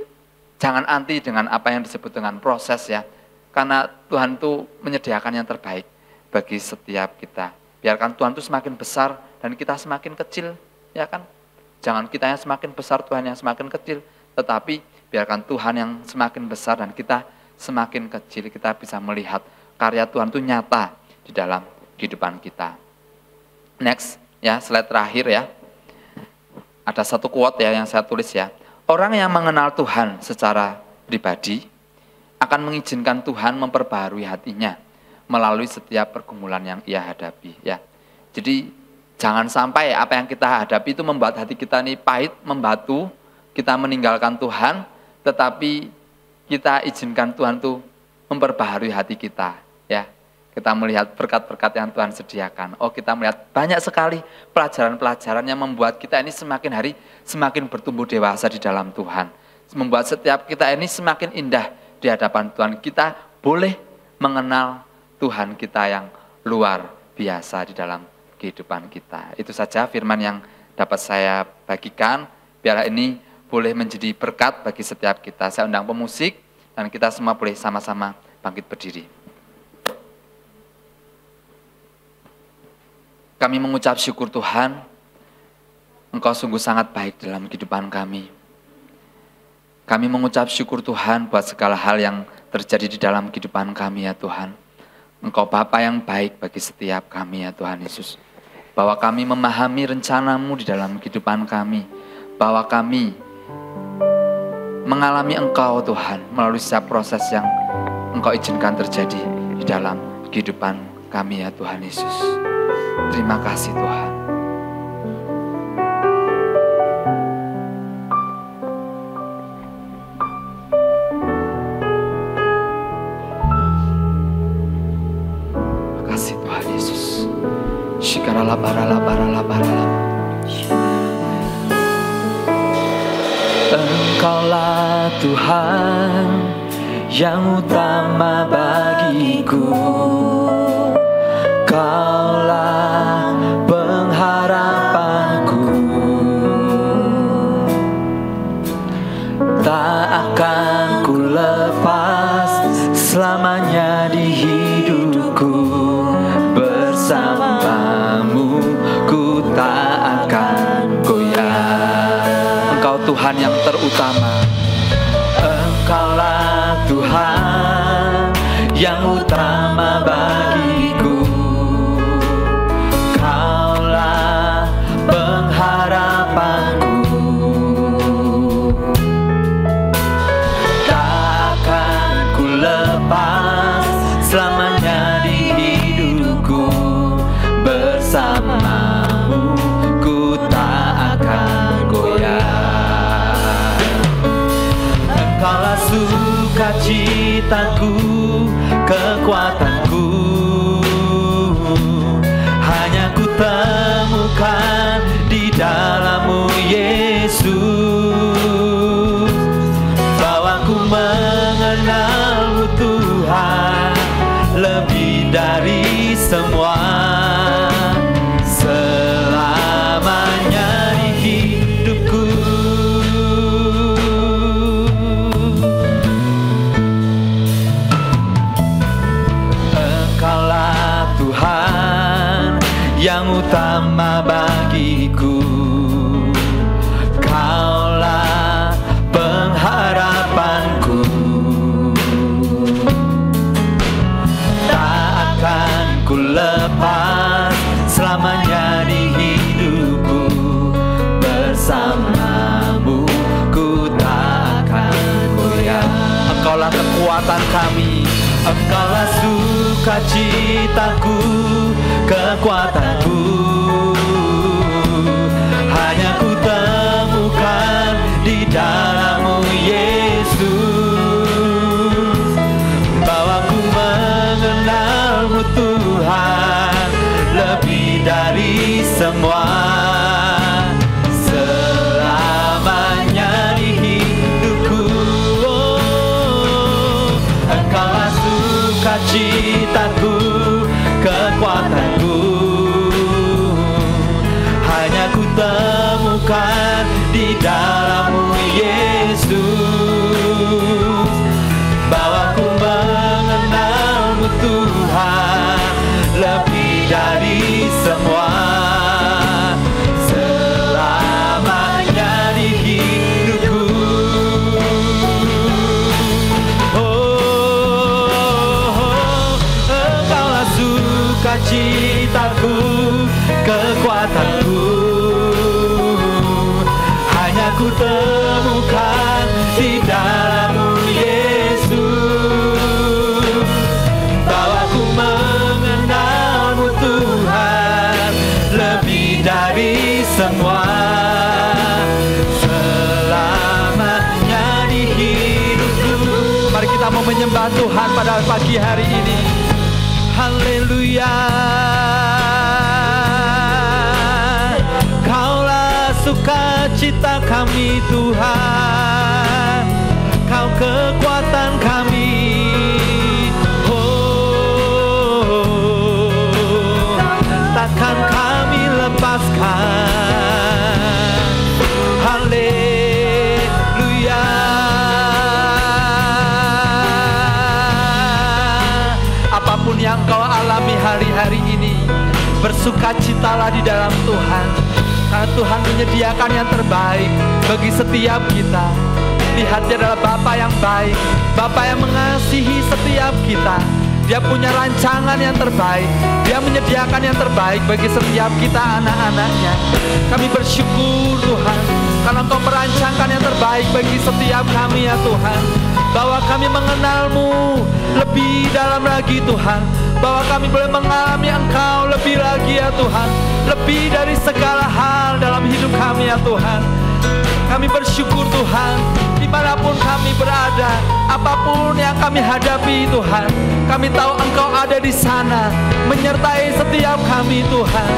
jangan anti dengan apa yang disebut dengan proses ya. Karena Tuhan tuh menyediakan yang terbaik bagi setiap kita. Biarkan Tuhan tuh semakin besar dan kita semakin kecil, ya kan? Jangan kita yang semakin besar, Tuhan yang semakin kecil. Tetapi biarkan Tuhan yang semakin besar dan kita semakin kecil. Kita bisa melihat karya Tuhan itu nyata di dalam kehidupan kita. Next, ya slide terakhir ya. Ada satu quote ya yang saya tulis ya. Orang yang mengenal Tuhan secara pribadi akan mengizinkan Tuhan memperbaharui hatinya melalui setiap pergumulan yang ia hadapi ya. Jadi jangan sampai apa yang kita hadapi itu membuat hati kita ini pahit, membatu, kita meninggalkan Tuhan, tetapi kita izinkan Tuhan tuh memperbaharui hati kita ya. Kita melihat berkat-berkat yang Tuhan sediakan. Oh, kita melihat banyak sekali pelajaran-pelajaran yang membuat kita ini semakin hari semakin bertumbuh dewasa di dalam Tuhan. Membuat setiap kita ini semakin indah di hadapan Tuhan. Kita boleh mengenal Tuhan kita yang luar biasa di dalam kehidupan kita. Itu saja firman yang dapat saya bagikan. Biarlah ini boleh menjadi berkat bagi setiap kita. Saya undang pemusik dan kita semua boleh sama-sama bangkit berdiri. Kami mengucap syukur Tuhan, Engkau sungguh sangat baik dalam kehidupan kami. Kami mengucap syukur Tuhan buat segala hal yang terjadi di dalam kehidupan kami ya Tuhan. Engkau Bapa yang baik bagi setiap kami ya Tuhan Yesus. Bahwa kami memahami rencana-Mu di dalam kehidupan kami. Bahwa kami mengalami Engkau Tuhan melalui setiap proses yang Engkau izinkan terjadi di dalam kehidupan kami ya Tuhan Yesus. Terima kasih Tuhan. Terima kasih Tuhan Yesus. Shikarala barala barala barala. Engkaulah Tuhan yang utama bagiku. Kaulah pengharapanku, tak akan ku lepas selamanya di hidupku. Bersamamu ku tak akan goyah. Engkau Tuhan yang terutama. Engkaulah Tuhan yang utama bagiku. Kaulah pengharapanku, takkan ku lepas selamanya di hidupku. Bersamamu ku tak akan goyah. Engkaulah sukacitaku, kekuatanku, hanya ku temukan di dalam-Mu Yesus. Bahwa ku mengenal-Mu Tuhan lebih dari semua, selamanya di hidupku. Engkaulah Tuhan yang utama bagiku. Kaulah pengharapanku, tak akan ku lepas selamanya di hidupku. Bersamamu ku tak akan goyah. Engkaulah kekuatan kami, Engkaulah sukacitaku, kekuatanku, temukan di dalam-Mu Yesus, bahwa ku mengenal-Mu Tuhan lebih dari semua, selamanya di hidupku. Engkaulah sukacitaku, kekuatanku, hanya ku temukan di dalam-Mu Yesus, bahwa ku mengenal-Mu Tuhan lebih dari semua, selamanya di hidupku. Mari kita mau menyembah Tuhan pada pagi hari ini. Haleluya. Kaulah sukacita kami Tuhan, Kau kekuatan kami. Takkan kami lepaskan. Haleluya. Apapun yang kau alami hari-hari ini, bersukacitalah di dalam Tuhan, karena Tuhan menyediakan yang terbaik bagi setiap kita. Lihat, Dia adalah Bapa yang baik, Bapa yang mengasihi setiap kita. Dia punya rancangan yang terbaik, Dia menyediakan yang terbaik bagi setiap kita, anak-anaknya. Kami bersyukur Tuhan, karena Engkau merancangkan yang terbaik bagi setiap kami ya Tuhan, bahwa kami mengenal-Mu lebih dalam lagi Tuhan, bahwa kami boleh mengalami Engkau lebih lagi ya Tuhan, lebih dari segala hal dalam hidup kami ya Tuhan. Kami bersyukur Tuhan, dimanapun kami berada, apapun yang kami hadapi Tuhan, kami tahu Engkau ada di sana, menyertai setiap kami Tuhan.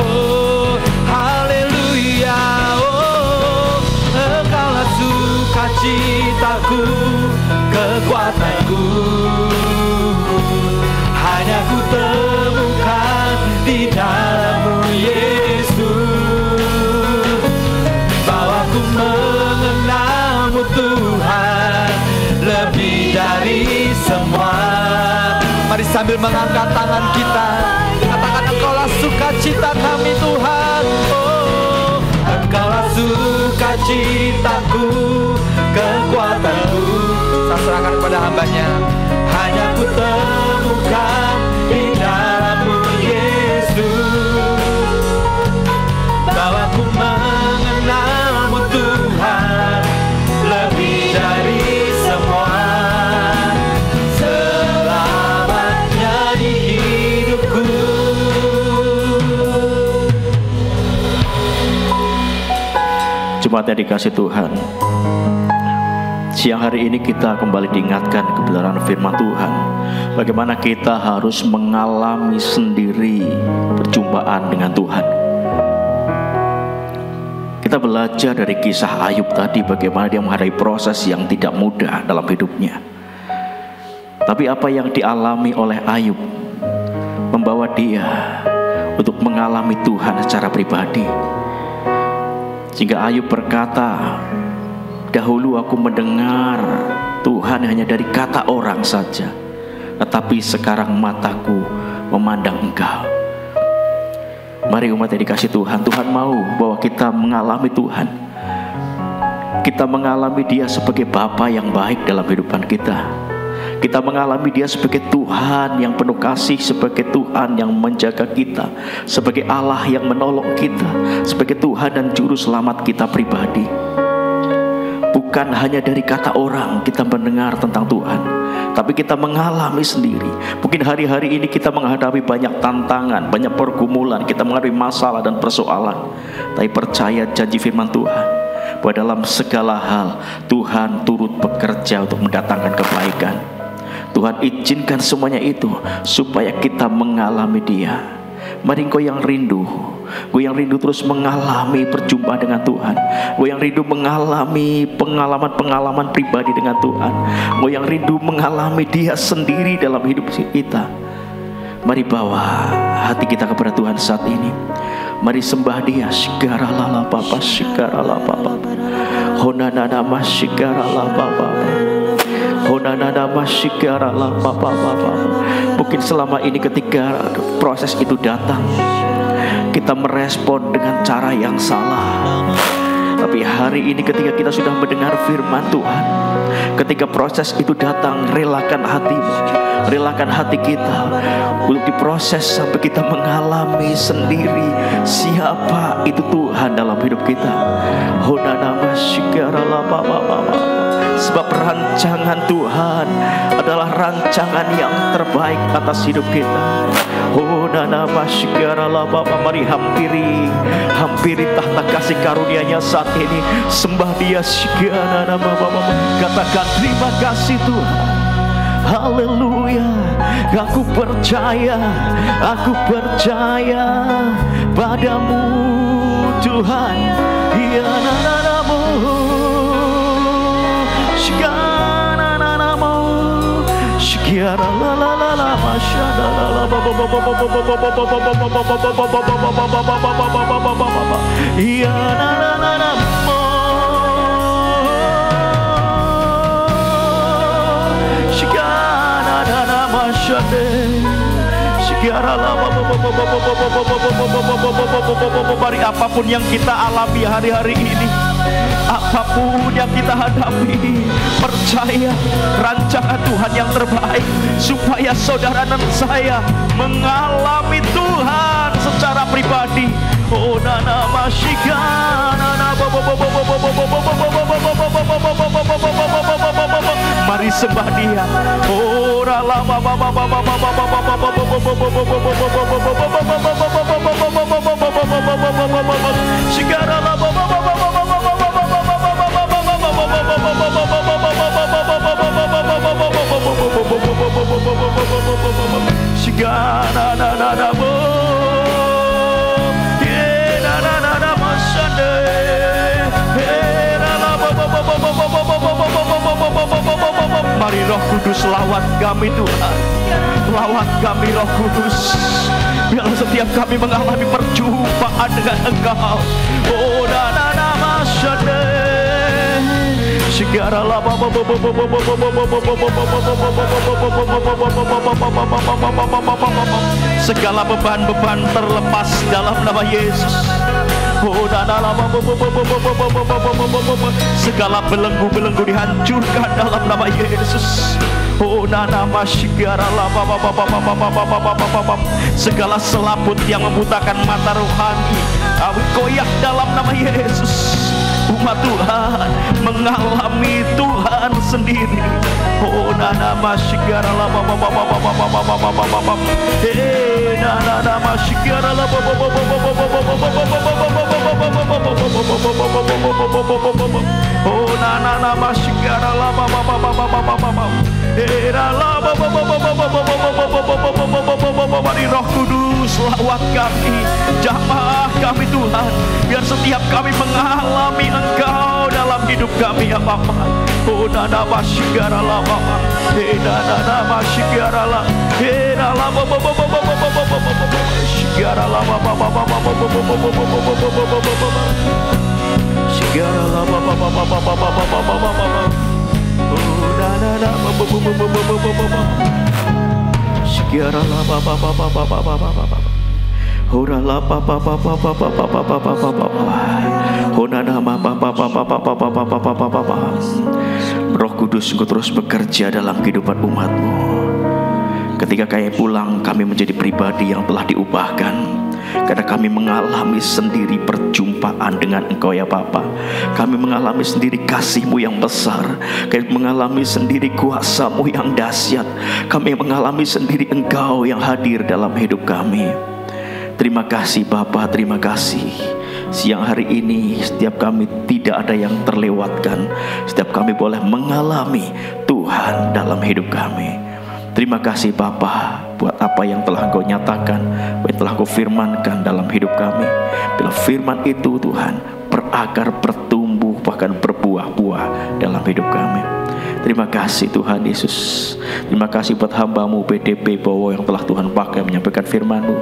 Oh, haleluya. Oh, Engkaulah sukacitaku, kekuatanku, hanya ku temukan di dalam-Mu Yesus, bahwa ku mengenal-Mu Tuhan lebih dari semua. Mari sambil mengangkat tangan kita, katakan Engkaulah sukacita kami Tuhan. Oh, Engkaulah sukacitaku, kekuatanku. Saya serahkan kepada hamba-Nya. Hanya ku temukan di dalam-Mu Yesus, bahwa ku mengenal-Mu Tuhan lebih dari semua, selamanya di hidupku. Jemaat yang dikasih Tuhan, siang hari ini kita kembali diingatkan kebenaran firman Tuhan, bagaimana kita harus mengalami sendiri perjumpaan dengan Tuhan. Kita belajar dari kisah Ayub tadi, bagaimana dia menghadapi proses yang tidak mudah dalam hidupnya. Tapi apa yang dialami oleh Ayub membawa dia untuk mengalami Tuhan secara pribadi. Sehingga Ayub berkata, dahulu aku mendengar Tuhan hanya dari kata orang saja, tetapi sekarang mataku memandang Engkau. Mari umat yang dikasih Tuhan, Tuhan mau bahwa kita mengalami Tuhan. Kita mengalami Dia sebagai Bapa yang baik dalam kehidupan kita. Kita mengalami Dia sebagai Tuhan yang penuh kasih, sebagai Tuhan yang menjaga kita, sebagai Allah yang menolong kita, sebagai Tuhan dan Juru Selamat kita pribadi. Bukan hanya dari kata orang kita mendengar tentang Tuhan, tapi kita mengalami sendiri. Mungkin hari-hari ini kita menghadapi banyak tantangan, banyak pergumulan, kita menghadapi masalah dan persoalan. Tapi percaya janji firman Tuhan, bahwa dalam segala hal Tuhan turut bekerja untuk mendatangkan kebaikan. Tuhan izinkan semuanya itu supaya kita mengalami Dia. Mari engkau yang rindu, gue yang rindu terus mengalami perjumpaan dengan Tuhan, gue yang rindu mengalami pengalaman-pengalaman pribadi dengan Tuhan, gue yang rindu mengalami Dia sendiri dalam hidup kita. Mari bawa hati kita kepada Tuhan saat ini. Mari sembah Dia. Sigara lala papa, sigara lala papa. Honanana masigara lala papa. Honanana masigara lala papa. Mungkin selama ini ketika proses itu datang, kita merespon dengan cara yang salah. Tapi hari ini ketika kita sudah mendengar firman Tuhan, ketika proses itu datang, relakan hatimu, relakan hati kita untuk diproses sampai kita mengalami sendiri siapa itu Tuhan dalam hidup kita. Sebab rancangan Tuhan adalah rancangan yang terbaik atas hidup kita. Mari hampiri tahta kasih karunia-Nya saat ini. Sembah Dia. Katakan terima kasih Tuhan. Haleluya. Aku percaya padamu Tuhan. Ya nanamu shikananamu shikiara la la la la mashada la la ba ba ba ba ba ba ba ba ba ba ya nananamu shikanana mashade shikiara la ba ba ba ba ba ba. Mari apapun yang kita alami hari-hari ini, apapun yang kita hadapi, percaya rancangan Tuhan yang terbaik supaya saudara dan saya mengalami Tuhan secara pribadi. Oh nana masyika nana. Mari sembah Dia. Oh rala mari Roh Kudus lawat kami Tuhan. Lawat kami Roh Kudus. Biarlah setiap kami mengalami perjumpaan dengan Engkau. Oh nana masyade segala segala beban-beban terlepas dalam nama Yesus. Oh segala belenggu-belenggu dihancurkan dalam nama Yesus. Oh segala selaput yang membutakan mata rohani kami koyak dalam nama Yesus. Umat Tuhan mengalami Tuhan sendiri. Oh nana masyikara la ba ba ba ba ba ba ba ba ba ba ba ba. Eh nana masyikara la ba ba ba ba ba ba ba ba ba ba ba ba. Oh nana masyikara la ba ba ba ba ba ba ba ba. Eh la ba ba ba ba ba ba ba ba ba. Mari Roh Kudus lawat kami, jamaah kami Tuhan, biar setiap kami mengalami Engkau dalam hidup kami ya Bapa. Oh nana masyikara la ba ba. Eh nana masyikara la. Eh la ba ba ba ba ba ba ba ba ba. Masyikara la ba ba ba ba ba ba ba ba ba ba. Masyikara la ba ba ba ba ba ba ba ba ba ba. Oh nana ba ba ba ba ba ba ba ba. Masyikara la ba ba ba ba ba ba ba ba ba. Ora la pa pa pa pa pa pa pa pa pa pa pa pa. Ora nama pa pa pa pa pa pa pa pa pa pa pa. Roh Kudus, Engkau terus bekerja dalam kehidupan umat-Mu. Ketika kami pulang, kami menjadi pribadi yang telah diubahkan. Karena kami mengalami sendiri perjumpaan dengan Engkau ya Bapa. Kami mengalami sendiri kasih-Mu yang besar. Kami mengalami sendiri kuasa-Mu yang dahsyat. Kami mengalami sendiri Engkau yang hadir dalam hidup kami. Terima kasih Bapa, terima kasih. Siang hari ini setiap kami tidak ada yang terlewatkan. Setiap kami boleh mengalami Tuhan dalam hidup kami. Terima kasih Bapa buat apa yang telah Engkau nyatakan, apa yang telah Engkau firmankan dalam hidup kami. Bila firman itu Tuhan berakar, bertumbuh, bahkan berbuah berbuah-buah dalam hidup kami. Terima kasih Tuhan Yesus. Terima kasih buat hamba-Mu PDP Bowo yang telah Tuhan pakai menyampaikan firman-Mu.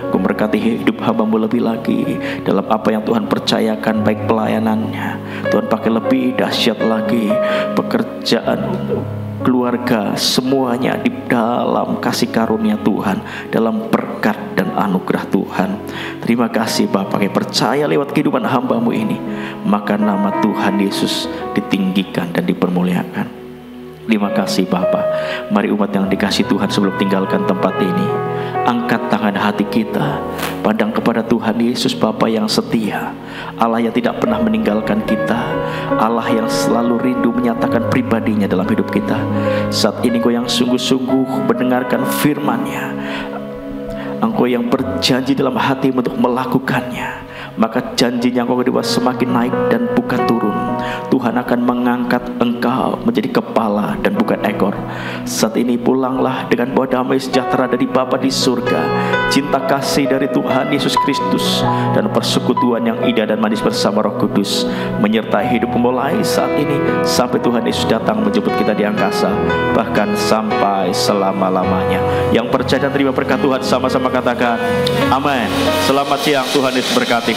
Kau berkati hidup hamba-Mu lebih lagi dalam apa yang Tuhan percayakan, baik pelayanannya. Tuhan pakai lebih dahsyat lagi pekerjaan keluarga, semuanya di dalam kasih karunia Tuhan, dalam berkat dan anugerah Tuhan. Terima kasih Bapak, yang percaya lewat kehidupan hamba-Mu ini, maka nama Tuhan Yesus ditinggikan dan dipermuliakan. Terima kasih Bapak. Mari umat yang dikasih Tuhan, sebelum tinggalkan tempat ini, angkat tangan hati kita, pandang kepada Tuhan Yesus Bapa yang setia, Allah yang tidak pernah meninggalkan kita, Allah yang selalu rindu menyatakan pribadinya dalam hidup kita. Saat ini Engkau yang sungguh-sungguh mendengarkan firman-Nya, Engkau yang berjanji dalam hatimu untuk melakukannya, maka janjinya Engkau kedua semakin naik dan bukan turun. Tuhan akan mengangkat engkau menjadi kepala dan bukan ekor. Saat ini pulanglah dengan bawa damai sejahtera dari Bapa di surga, cinta kasih dari Tuhan Yesus Kristus, dan persekutuan yang indah dan manis bersama Roh Kudus menyertai hidup mulai saat ini sampai Tuhan Yesus datang menjemput kita di angkasa, bahkan sampai selama-lamanya. Yang percaya dan terima berkat Tuhan sama-sama katakan amin. Selamat siang, Tuhan Yesus berkati.